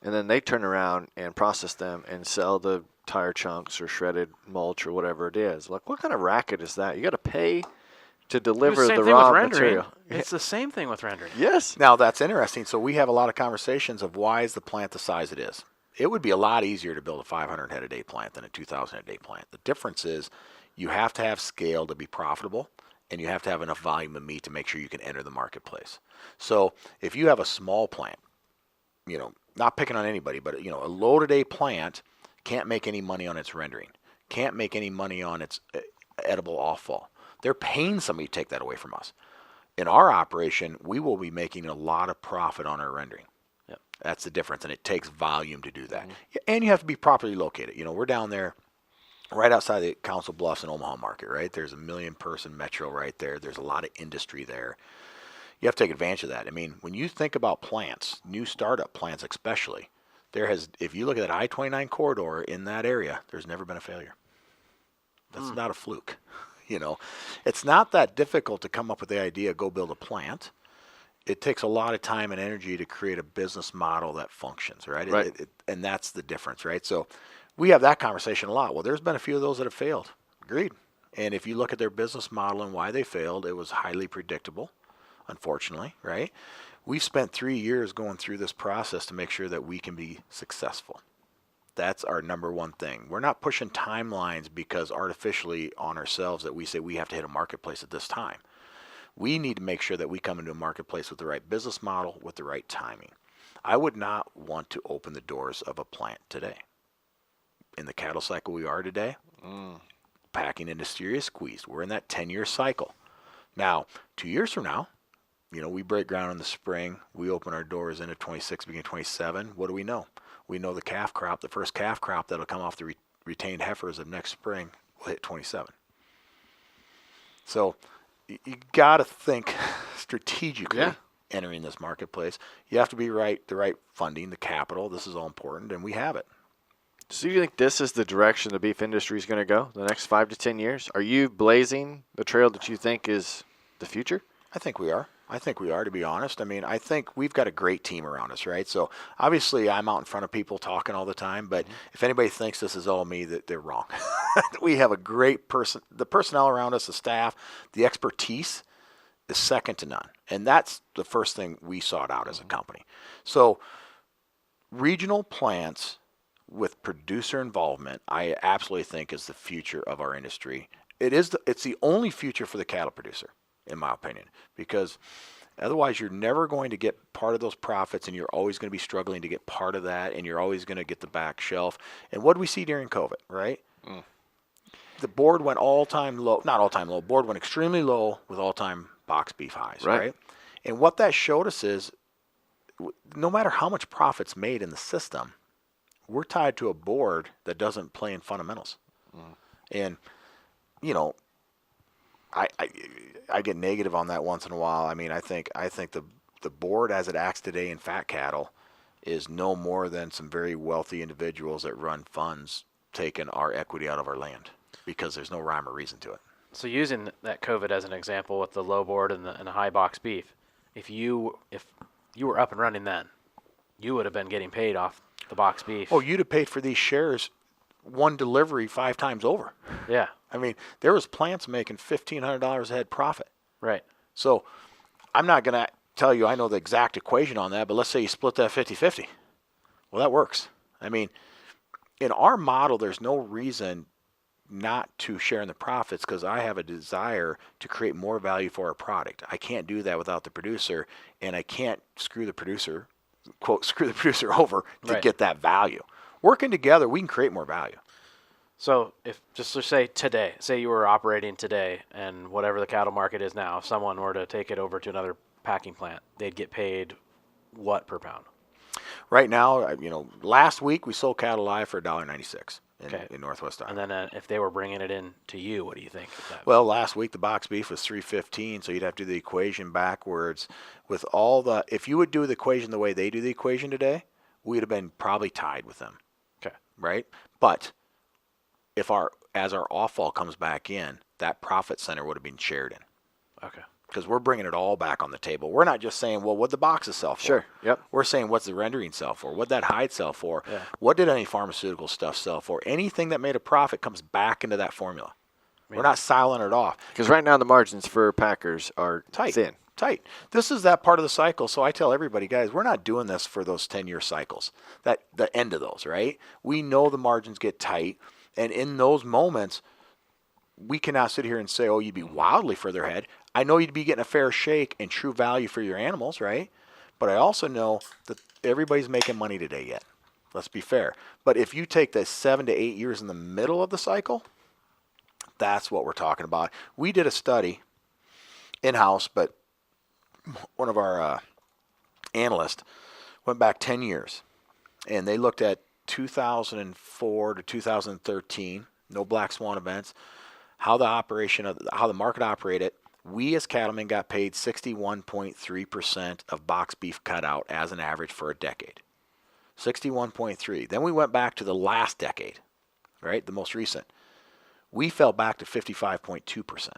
and then they turn around and process them and sell the tire chunks or shredded mulch or whatever it is. Like, what kind of racket is that? You got to pay to deliver the raw material. It's the same thing with rendering. Yes. Now, that's interesting. So we have a lot of conversations of why is the plant the size it is. It would be a lot easier to build a 500 head a day plant than a 2,000 head a day plant. The difference is you have to have scale to be profitable, and you have to have enough volume of meat to make sure you can enter the marketplace. So if you have a small plant, not picking on anybody, but a load-a-day plant can't make any money on its rendering, can't make any money on its edible offal. They're paying somebody to take that away from us. In our operation, we will be making a lot of profit on our rendering. Yeah. That's the difference, and it takes volume to do that. And you have to be properly located. You know, we're down there right outside the Council Bluffs and Omaha market, right? There's a 1 million person metro right there. There's a lot of industry there. You have to take advantage of that. I mean, when you think about plants, new startup plants especially, if you look at that I-29 corridor in that area, there's never been a failure. That's not a fluke. You know, it's not that difficult to come up with the idea, go build a plant. It takes a lot of time and energy to create a business model that functions, right? Right. And that's the difference, right? So we have that conversation a lot. Well, there's been a few of those that have failed. Agreed. And if you look at their business model and why they failed, it was highly predictable, unfortunately, right? We've spent 3 years going through this process to make sure that we can be successful. That's our number one thing. We're not pushing timelines because artificially on ourselves that we say we have to hit a marketplace at this time. We need to make sure that we come into a marketplace with the right business model, with the right timing. I would not want to open the doors of a plant today. In the cattle cycle we are today, packing industry is squeezed. We're in that 10-year cycle. Now, 2 years from now, you know, we break ground in the spring. We open our doors into 26, beginning 27. What do we know? We know the calf crop, the first calf crop that'll come off the retained heifers of next spring will hit 27. So you got to think strategically entering this marketplace. You have to be the right funding, the capital. This is all important, and we have it. So you think this is the direction the beef industry is going to go the next 5 to 10 years? Are you blazing the trail that you think is the future? I think we are. To be honest. I mean, I think we've got a great team around us, right? So obviously I'm out in front of people talking all the time, but if anybody thinks this is all me, that they're wrong. We have a great the personnel around us, the staff, the expertise is second to none. And that's the first thing we sought out as a company. So regional plants with producer involvement, I absolutely think is the future of our industry. It's the only future for the cattle producer, in my opinion, because otherwise you're never going to get part of those profits, and you're always going to be struggling to get part of that, and you're always going to get the back shelf. And what did we see during COVID, right? The board went all-time low, not all-time low, board went extremely low with all-time box beef highs, right? And what that showed us is no matter how much profit's made in the system, we're tied to a board that doesn't play in fundamentals. And, you know, I get negative on that once in a while. I mean, I think the board as it acts today in fat cattle is no more than some very wealthy individuals that run funds taking our equity out of our land because there's no rhyme or reason to it. So using that COVID as an example with the low board and the high box beef, if you were up and running then, you would have been getting paid off the box beef. Oh, you'd have paid for these shares one delivery 5 times over. Yeah. I mean, there was plants making $1,500 a head profit. Right. So I'm not going to tell you I know the exact equation on that, but let's say you split that 50-50. Well, that works. I mean, in our model, there's no reason not to share in the profits because I have a desire to create more value for our product. I can't do that without the producer, and I can't screw the producer, quote, screw the producer over to get that value. Working together, we can create more value. So if just to say you were operating today and whatever the cattle market is now, if someone were to take it over to another packing plant, they'd get paid what per pound? Right now, you know, last week we sold cattle live for $1.96 in Northwest Iowa. And then if they were bringing it in to you, what do you think? Well, last week the box beef was $3.15, so you'd have to do the equation backwards. With all if you would do the equation the way they do the equation today, we'd have been probably tied with them. Okay. Right? But as our off-fall comes back in, that profit center would have been shared in. Okay. Because we're bringing it all back on the table. We're not just saying, well, what'd the boxes sell for? Sure. Yep. We're saying, what's the rendering sell for? What'd that hide sell for? Yeah. What did any pharmaceutical stuff sell for? Anything that made a profit comes back into that formula. We're not siling it off. Because right now the margins for packers are thin. Tight. This is that part of the cycle. So I tell everybody, guys, we're not doing this for those 10-year cycles. The end of those, right? We know the margins get tight. And in those moments, we cannot sit here and say, oh, you'd be wildly further ahead. I know you'd be getting a fair shake and true value for your animals, right? But I also know that everybody's making money today yet. Let's be fair. But if you take the 7 to 8 years in the middle of the cycle, that's what we're talking about. We did a study in-house, but one of our analysts went back 10 years, and they looked at 2004 to 2013, no black swan events, how the market operated. We as cattlemen got paid 61.3% of box beef cutout as an average for a decade. 61.3. Then we went back to the last decade, right? The most recent. We fell back to 55.2%.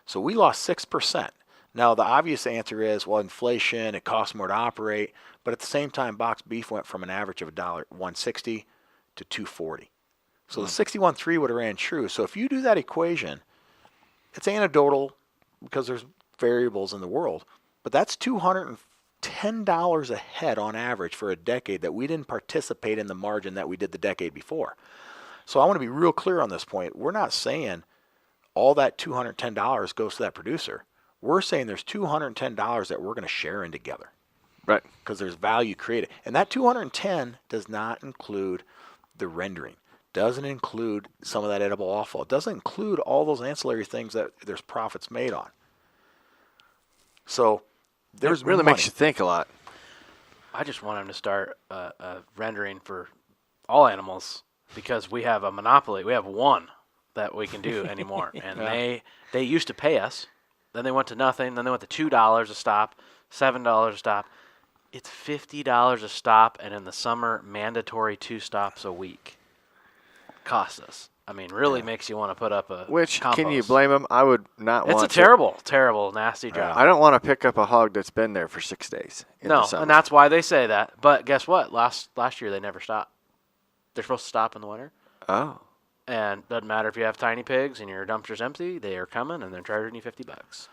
So we lost 6%. Now, the obvious answer is, well, inflation, it costs more to operate, but at the same time, box beef went from an average of $1.60 to $2.40. So the 61.3 would have ran true. So if you do that equation, it's anecdotal because there's variables in the world, but that's $210 a head on average for a decade that we didn't participate in the margin that we did the decade before. So I want to be real clear on this point. We're not saying all that $210 goes to that producer. We're saying there's $210 that we're going to share in together. Right. Because there's value created. And that $210 does not include the rendering. Doesn't include some of that edible offal. It doesn't include all those ancillary things that there's profits made on. So there's it really money. makes you think a lot. I just want them to start rendering for all animals because we have a monopoly. We have one that we can do anymore. And they used to pay us. Then they went to nothing. Then they went to $2 a stop, $7 a stop. It's $50 a stop, and in the summer, mandatory 2 stops a week. Costs us. I mean, really makes you want to put up a Which, compost. can you blame them? I would not want to. It's a terrible, terrible, nasty job. I don't want to pick up a hog that's been there for 6 days. No, and that's why they say that. But guess what? Last year, they never stopped. They're supposed to stop in the winter. Oh. And doesn't matter if you have tiny pigs and your dumpster's empty, they are coming and they're charging you $50.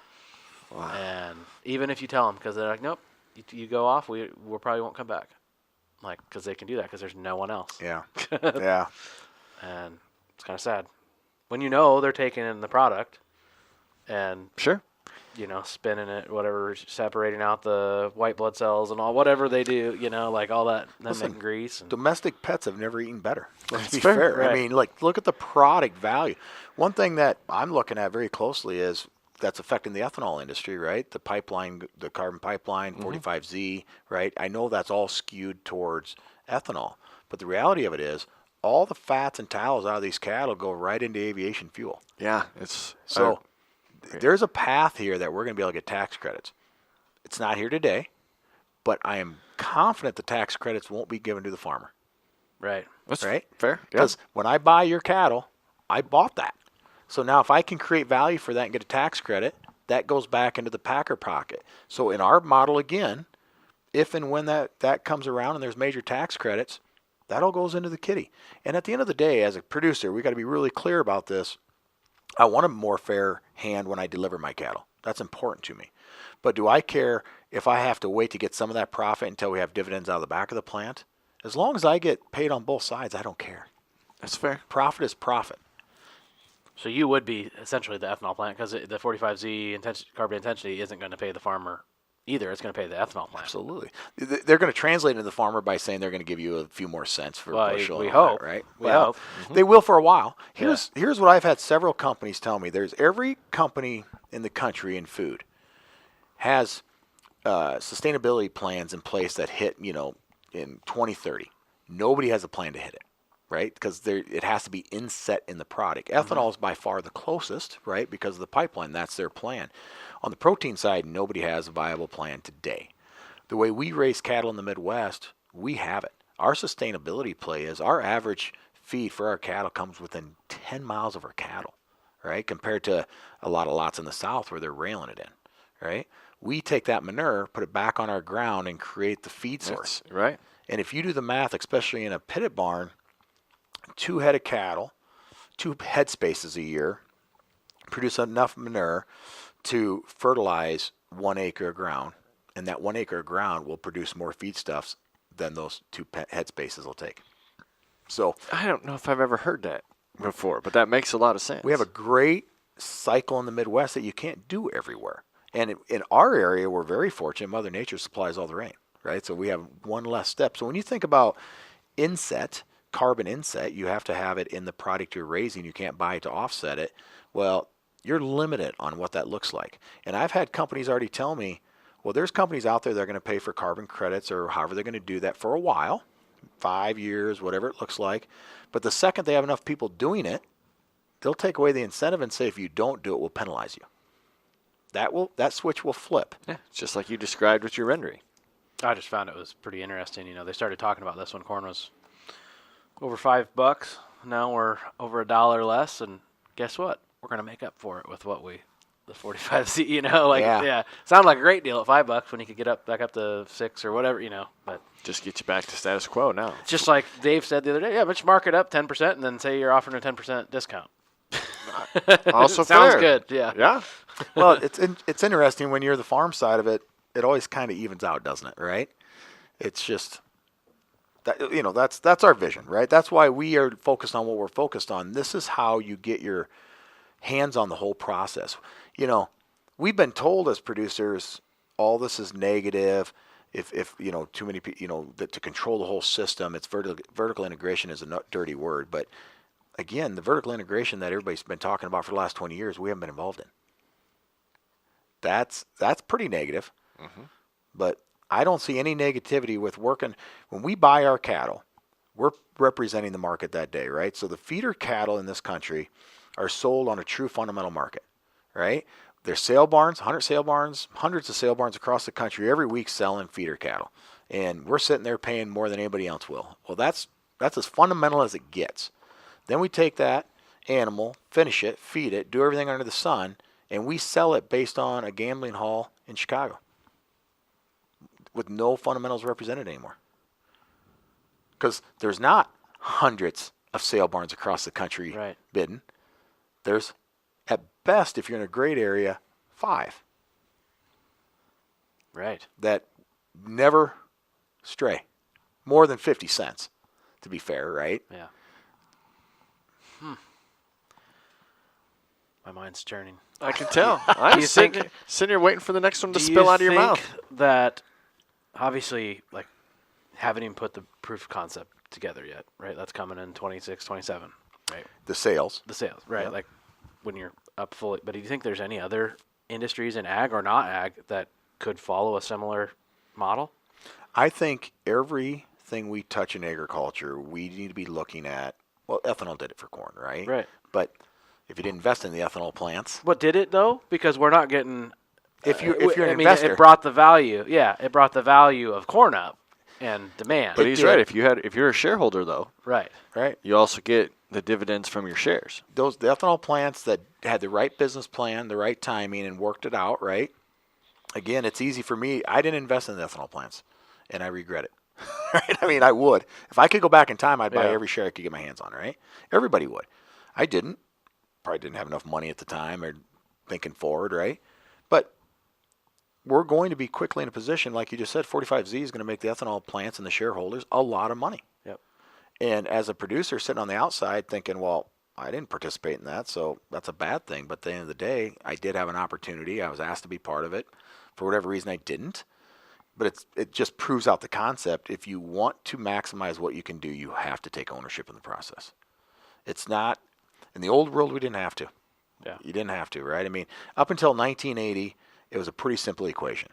Wow. And even if you tell them, because they're like, nope, you go off, we probably won't come back. Like, because they can do that because there's no one else. Yeah. Yeah. And it's kind of sad. When you know they're taking in the product and, Sure. spinning it, whatever, separating out the white blood cells and all, whatever they do, like all that, then making grease. And Domestic pets have never eaten better. Let's be fair, fair. right. I mean, look at the product value. One thing that I'm looking at very closely is that's affecting the ethanol industry, right? The pipeline, the carbon pipeline, 45Z, right? I know that's all skewed towards ethanol, but the reality of it is all the fats and tallows out of these cattle go right into aviation fuel. Yeah. It's So there's a path here that we're going to be able to get tax credits. It's not here today, but I am confident the tax credits won't be given to the farmer. right. that's right? fair. Yeah. Because when I buy your cattle, I bought that. So now if I can create value for that and get a tax credit, that goes back into the packer pocket. So in our model, again, if and when that comes around and there's major tax credits, that all goes into the kitty. And at the end of the day, as a producer, we got to be really clear about this. I want a more fair hand when I deliver my cattle. That's important to me. But do I care if I have to wait to get some of that profit until we have dividends out of the back of the plant? As long as I get paid on both sides, I don't care. That's fair. Profit is profit. So you would be essentially the ethanol plant because the 45Z carbon intensity isn't going to pay the farmer either. It's going to pay the ethanol plant. Absolutely. They're going to translate into the farmer by saying they're going to give you a few more cents for a bushel. We and all hope. that, right? We Well, hope. They will for a while. Here's what I've had several companies tell me. There's every company in the country in food has sustainability plans in place that hit, in 2030. Nobody has a plan to hit it, right? Because it has to be inset in the product. Ethanol is by far the closest, right? Because of the pipeline, that's their plan. On the protein side, nobody has a viable plan today. The way we raise cattle in the Midwest, we have it. Our sustainability play is our average feed for our cattle comes within 10 miles of our cattle, right? Compared to a lot of lots in the South where they're railing it in, right? We take that manure, put it back on our ground, and create the feed source. Right. And if you do the math, especially in a pitted barn, 2 head of cattle, 2 head spaces a year, produce enough manure to fertilize 1 acre of ground. And that 1 acre of ground will produce more feedstuffs than those 2 head spaces will take. So I don't know if I've ever heard that before, but that makes a lot of sense. we have a great cycle in the Midwest that you can't do everywhere. And in our area, we're very fortunate. Mother Nature supplies all the rain, right? So we have one less step. So when you think about inset, carbon inset, you have to have it in the product you're raising. You can't buy it to offset it. Well, you're limited on what that looks like. And I've had companies already tell me, Well, there's companies out there that are going to pay for carbon credits or however they're going to do that for a while, 5 years, whatever it looks like. But the second they have enough people doing it, they'll take away the incentive and say, if you don't do it, we'll penalize you. That switch will flip. Yeah, it's just like you described with your rendering. I just found it was pretty interesting. They started talking about this when corn was over $5. Now we're over $1 less, and guess what? We're gonna make up for it with the 45Z. Yeah. Sounded like a great deal at $5 when you could get back up to 6 or whatever. But Just get you back to status quo now. it's just like Dave said the other day. Yeah, but you mark it up 10% and then say you're offering a 10% discount. Also Sounds fair. good. Yeah. Yeah. Well, it's interesting when you're the farm side of it. It always kind of evens out, doesn't it? Right? It's just that that's our vision, right? That's why we are focused on what we're focused on. This is how you get your hands on the whole process. We've been told as producers all this is negative. If too many people, that to control the whole system, it's vertical integration is a dirty word, but again, the vertical integration that everybody's been talking about for the last 20 years, we haven't been involved in. That's pretty negative. Mm-hmm. But I don't see any negativity with working. When we buy our cattle, we're representing the market that day, right? So the feeder cattle in this country are sold on a true fundamental market, right? There's sale barns, 100 sale barns, hundreds of sale barns across the country every week selling feeder cattle. And we're sitting there paying more than anybody else will. Well, that's as fundamental as it gets. Then we take that animal, finish it, feed it, do everything under the sun, and we sell it based on a gambling hall in Chicago with no fundamentals represented anymore. Because there's not hundreds of sale barns across the country bidding. There's, at best, if you're in a great area, 5. Right. That never stray. More than 50 cents, to be fair, right? Yeah. My mind's turning. I can tell. I'm sitting here waiting for the next one to spill out of your mouth. That obviously, like, haven't even put the proof of concept together yet, right? That's coming in 26, 27, right? The sales, right? Yep. Like when you're up fully. But do you think there's any other industries in ag or not ag that could follow a similar model? I think everything we touch in agriculture, we need to be looking at. Well, ethanol did it for corn, right? Right. But if you didn't invest in the ethanol plants, But did it though? Because we're not getting. if you're an investor, it brought the value. Yeah, it brought the value of corn up and demand. But he's right. If you're a shareholder though, right. you also get the dividends from your shares. the ethanol plants that had the right business plan, the right timing, and worked it out, right? Again, it's easy for me. I didn't invest in the ethanol plants, and I regret it. Right? I mean, I would. If I could go back in time, I'd buy every share I could get my hands on, right? Everybody would. I didn't. Probably didn't have enough money at the time or thinking forward, right? But we're going to be quickly in a position, like you just said, 45Z is going to make the ethanol plants and the shareholders a lot of money. Yep. And as a producer sitting on the outside thinking, well, I didn't participate in that, so that's a bad thing. But at the end of the day, I did have an opportunity. I was asked to be part of it. For whatever reason, I didn't. But it just proves out the concept. If you want to maximize what you can do, you have to take ownership in the process. It's not, in the old world, we didn't have to. Yeah. You didn't have to, right? I mean, up until 1980, it was a pretty simple equation.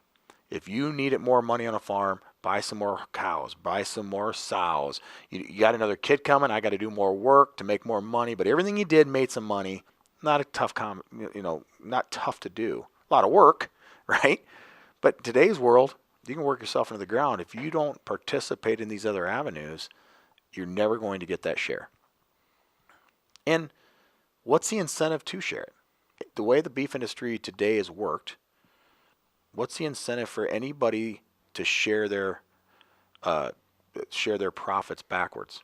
If you needed more money on a farm, buy some more cows, buy some more sows. You got another kid coming, I got to do more work to make more money. But everything you did made some money. Not a tough, not tough to do. A lot of work, right? But in today's world, you can work yourself into the ground. If you don't participate in these other avenues, you're never going to get that share. And what's the incentive to share it? The way the beef industry today is worked, what's the incentive for anybody to share their profits backwards?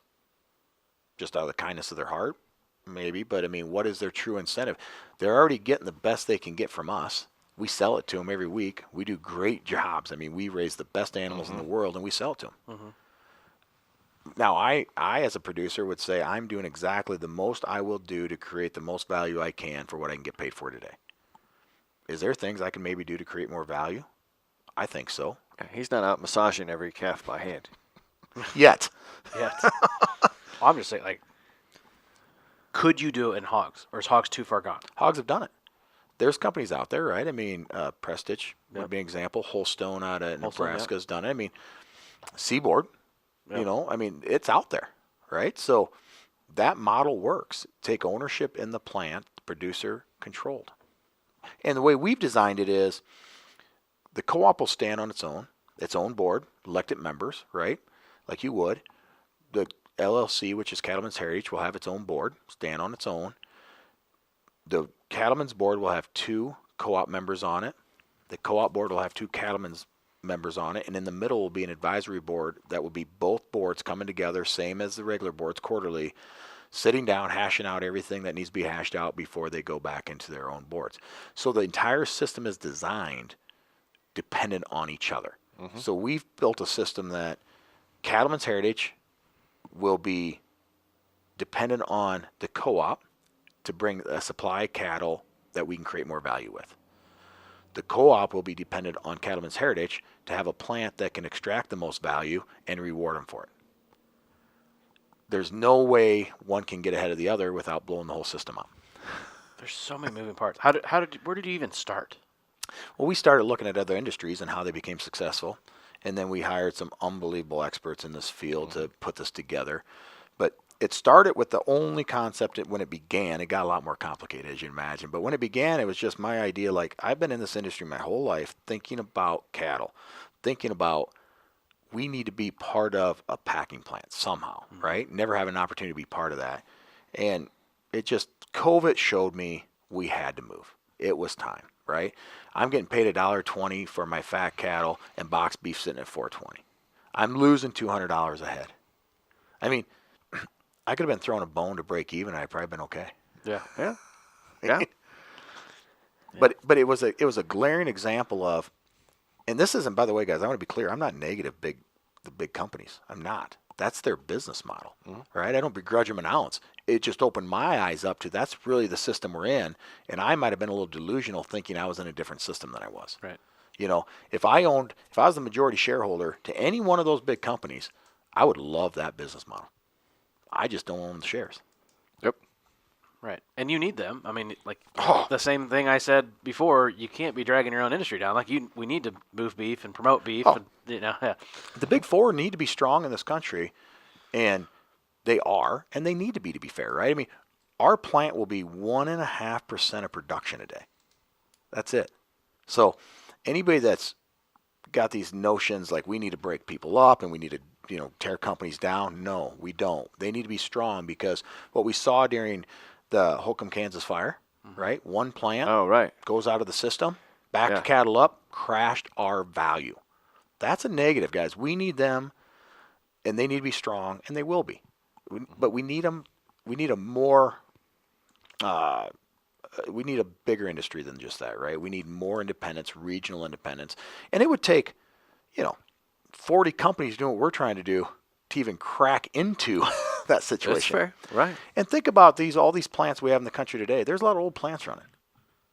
Just out of the kindness of their heart, maybe. But I mean, what is their true incentive? They're already getting the best they can get from us. We sell it to them every week. We do great jobs. I mean, we raise the best animals in the world, and we sell it to them. Mm-hmm. Now, I, as a producer, would say I'm doing exactly the most I will do to create the most value I can for what I can get paid for today. Is there things I can maybe do to create more value? I think so. He's not out massaging every calf by hand. Yet. I'm just saying, like, could you do it in hogs, or is hogs too far gone? Hogs have done it. there's companies out there, right? I mean, Prestitch would be an example. Holstone out of Nebraska has done it. I mean, Seaboard, I mean, it's out there, right? So that model works. Take ownership in the plant, producer controlled. And the way we've designed it is the co-op will stand on its own board, elected members, right? Like you would. The LLC, which is Cattleman's Heritage, will have its own board, stand on its own. The Cattleman's board will have 2 co-op members on it. The co-op board will have 2 Cattleman's members on it. And in the middle will be an advisory board that will be both boards coming together, same as the regular boards quarterly, sitting down, hashing out everything that needs to be hashed out before they go back into their own boards. So the entire system is designed dependent on each other. So we've built a system that Cattleman's Heritage will be dependent on the co-op to bring a supply of cattle that we can create more value with. The co-op will be dependent on Cattleman's Heritage to have a plant that can extract the most value and reward them for it. There's no way one can get ahead of the other without blowing the whole system up. There's so many moving parts. Where did you even start? Well, we started looking at other industries and how they became successful, and then we hired some unbelievable experts in this field to put this together. But it started with the only concept when it began. It got a lot more complicated, as you imagine. But when it began, it was just my idea. Like, I've been in this industry my whole life thinking about cattle, thinking about we need to be part of a packing plant somehow, right? Never have an opportunity to be part of that. And COVID showed me we had to move. It was time, right? I'm getting paid $1.20 for my fat cattle and box beef sitting at $4.20. I'm losing $200 a head. I mean, I could have been throwing a bone to break even. I'd probably been okay. Yeah. But it was a glaring example of, and this isn't, by the way, guys, I want to be clear. I'm not negative the big companies. I'm not. That's their business model, right? I don't begrudge them an ounce. It just opened my eyes up to that's really the system we're in, and I might have been a little delusional thinking I was in a different system than I was. Right. If I was the majority shareholder to any one of those big companies, I would love that business model. I just don't own the shares. Yep. Right. And you need them. I mean, like the same thing I said before, you can't be dragging your own industry down. Like we need to move beef and promote beef. And, The big four need to be strong in this country, and they are, and they need to be fair, right? I mean, our plant will be 1.5% of production a day. That's it. So anybody that's got these notions like we need to break people up and we need to tear companies down, no, we don't. They need to be strong, because what we saw during the Holcomb, Kansas fire, right? One plant goes out of the system, back to cattle up, crashed our value. That's a negative, guys. We need them, and they need to be strong, and they will be. But we need them. We need a more. We need a bigger industry than just that, right? We need more independence, regional independence, and it would take, 40 companies doing what we're trying to do to even crack into that situation. That's fair, right? And think about all these plants we have in the country today. There's a lot of old plants running,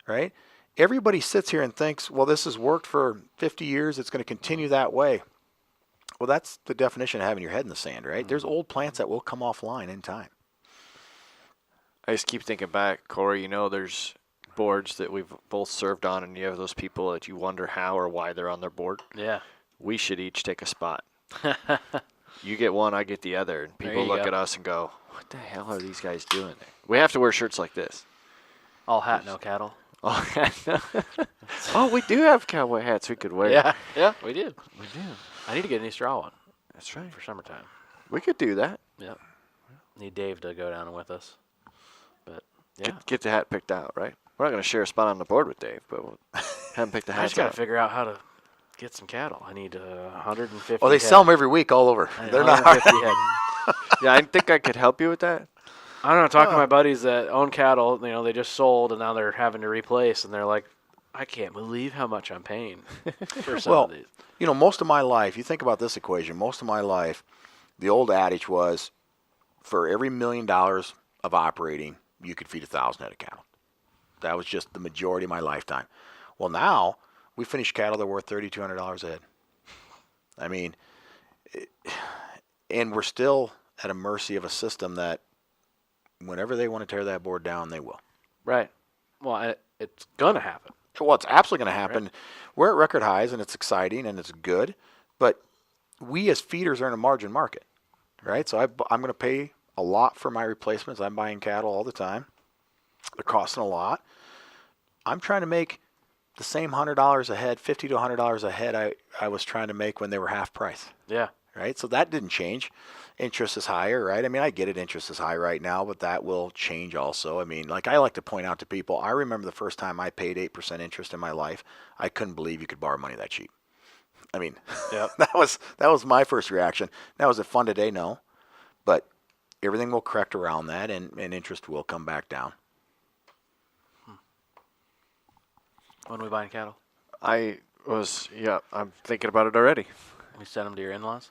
right? Everybody sits here and thinks, well, this has worked for 50 years. It's going to continue that way. Well, that's the definition of having your head in the sand, right? There's old plants that will come offline in time. I just keep thinking back, Corey, there's boards that we've both served on, and you have those people that you wonder how or why they're on their board. Yeah. We should each take a spot. You get one, I get the other. And people look at us and go, what the hell are these guys doing there? We have to wear shirts like this. All hat, no cattle. Oh, we do have cowboy hats we could wear. Yeah, we do. We do. I need to get a new straw one. That's right. For summertime. We could do that. Yep. Need Dave to go down with us. But yeah. Get the hat picked out, right? We're not going to share a spot on the board with Dave, but we'll have him pick the I hats just got out. to figure out how to get some cattle. I need 150 Oh, they sell them every week all over. They're not hard. Yeah, I think I could help you with that. I don't know, talking to my buddies that own cattle, they just sold and now they're having to replace, and they're like, I can't believe how much I'm paying for some of these. Most of my life, you think about this equation, most of my life, the old adage was for every $1 million of operating, you could feed 1,000 head of cattle. That was just the majority of my lifetime. Well, now we finish cattle that are worth $3,200 a head. I mean, and we're still at a mercy of a system that whenever they want to tear that board down, they will. Right. Well, it's going to happen. Well, it's absolutely going to happen. Right. We're at record highs, and it's exciting, and it's good. But we as feeders are in a margin market, right? So I'm going to pay a lot for my replacements. I'm buying cattle all the time. They're costing a lot. I'm trying to make the same $100 a head, $50 to $100 a head I was trying to make when they were half price. Yeah. Right? So that didn't change. Interest is higher, right? I mean, I get it. Interest is high right now, but that will change also. I mean, like I like to point out to people, I remember the first time I paid 8% interest in my life. I couldn't believe you could borrow money that cheap. I mean, yep. that was my first reaction. Now, is it fun today? No. But everything will correct around that, and interest will come back down. When are we buying cattle? I'm thinking about it already. We send them to your in-laws?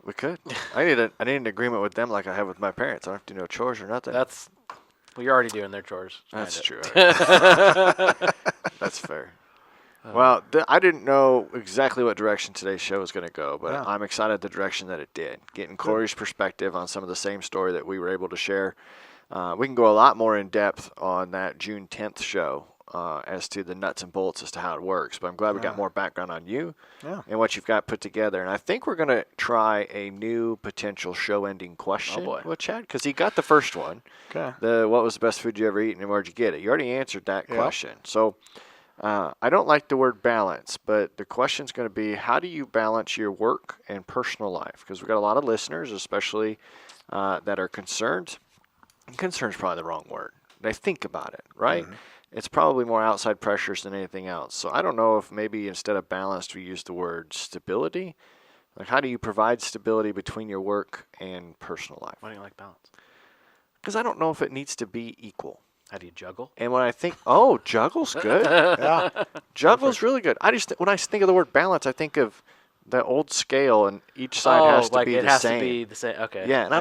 We could. I need an agreement with them like I have with my parents. I don't have to do no chores or nothing. Well, you're already doing their chores. That's true. That's fair. Well, I didn't know exactly what direction today's show was going to go, but yeah. I'm excited the direction that it did. Getting Corey's perspective on some of the same story that we were able to share. We can go a lot more in depth on that June 10th show as to the nuts and bolts as to how it works. But I'm glad we got more background on you and what you've got put together. And I think we're going to try a new potential show-ending question with Chad, because he got the first one. Okay. What was the best food you ever eaten and where'd you get it? You already answered that question. So I don't like the word balance, but the question's going to be, how do you balance your work and personal life? Because we've got a lot of listeners, especially that are concerned. Concerned is probably the wrong word. They think about it, right? Mm-hmm. It's probably more outside pressures than anything else. So I don't know if maybe instead of balanced, we use the word stability. Like, how do you provide stability between your work and personal life? Why do you like balance? Because I don't know if it needs to be equal. How do you juggle? And when I think, juggle's good. Yeah, juggle's really good. When I think of the word balance, I think of the old scale, and each side has to be the same. It has to be the same. Okay. Yeah, and I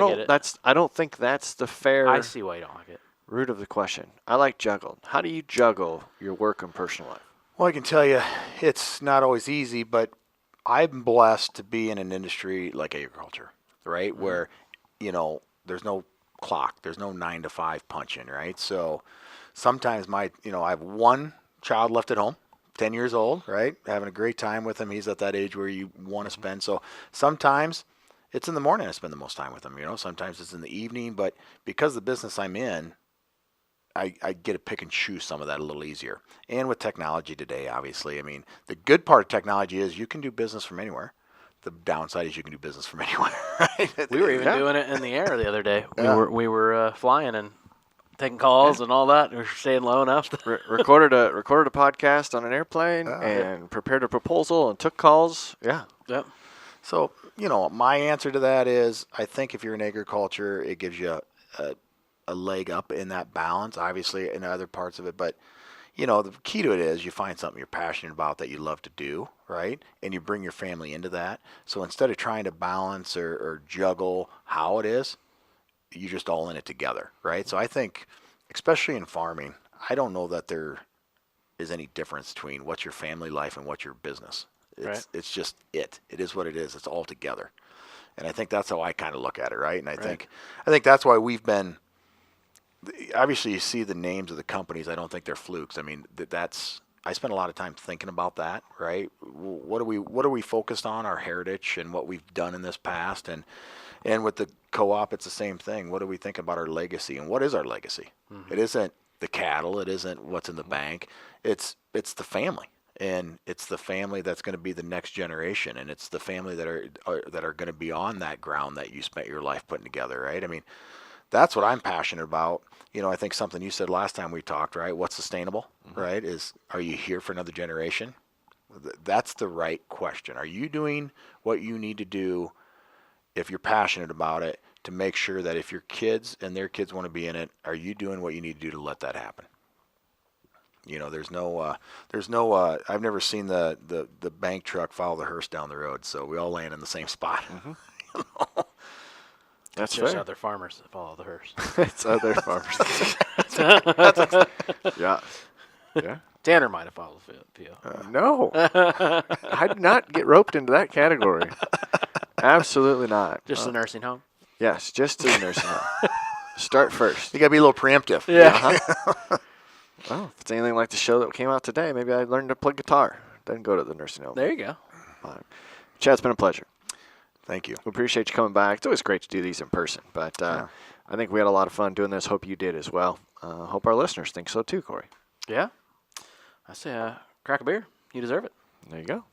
don't think that's the fair. I see why you don't like it. Root of the question. I like juggle. How do you juggle your work and personal life? Well, I can tell you, it's not always easy, but I'm blessed to be in an industry like agriculture, right? Mm-hmm. Where, there's no clock, there's no 9 to 5 punching, right? So sometimes I have one child left at home, 10 years old, right? Having a great time with him. He's at that age where you want to spend. So sometimes it's in the morning I spend the most time with him, Sometimes it's in the evening, but because of the business I'm in, I get to pick and choose some of that a little easier. And with technology today, obviously, I mean, the good part of technology is you can do business from anywhere. The downside is you can do business from anywhere. Right? We were even doing it in the air the other day. We were flying and taking calls and all that. We were staying low enough. recorded a podcast on an airplane and prepared a proposal and took calls. Yeah. Yep. So, my answer to that is, I think if you're in agriculture, it gives you a leg up in that balance, obviously in other parts of it. But, the key to it is you find something you're passionate about that you love to do, right? And you bring your family into that. So instead of trying to balance or juggle how it is, you're just all in it together, right? So I think, especially in farming, I don't know that there is any difference between what's your family life and what's your business. It's just it. It is what it is. It's all together. And I think that's how I kind of look at it, right? And I think that's why we've been. Obviously, you see the names of the companies. I don't think they're flukes. I mean, I spend a lot of time thinking about that, right? What are we focused on? Our heritage and what we've done in this past, and with the co-op, it's the same thing. What do we think about our legacy, and what is our legacy? Mm-hmm. It isn't the cattle. It isn't what's in the bank. It's the family, and it's the family that's going to be the next generation, and it's the family that are going to be on that ground that you spent your life putting together, right? I mean, that's what I'm passionate about. I think something you said last time we talked, right? What's sustainable, right? Are you here for another generation? That's the right question. Are you doing what you need to do if you're passionate about it to make sure that if your kids and their kids want to be in it, are you doing what you need to do to let that happen? There's no, I've never seen the bank truck follow the hearse down the road. So we all land in the same spot. Mm-hmm. That's just fair. Other farmers that follow the hearse. It's other farmers. Yeah. Tanner might have followed the field. No. I did not get roped into that category. Absolutely not. Just the nursing home? Yes, just to the nursing home. Start first. You got to be a little preemptive. Yeah. Well, if it's anything like the show that came out today, maybe I learned to play guitar. Then go to the nursing home. There you go. Fine. Chad, it's been a pleasure. Thank you. We appreciate you coming back. It's always great to do these in person, but I think we had a lot of fun doing this. Hope you did as well. Hope our listeners think so too, Corey. Yeah. I say, crack a beer. You deserve it. There you go.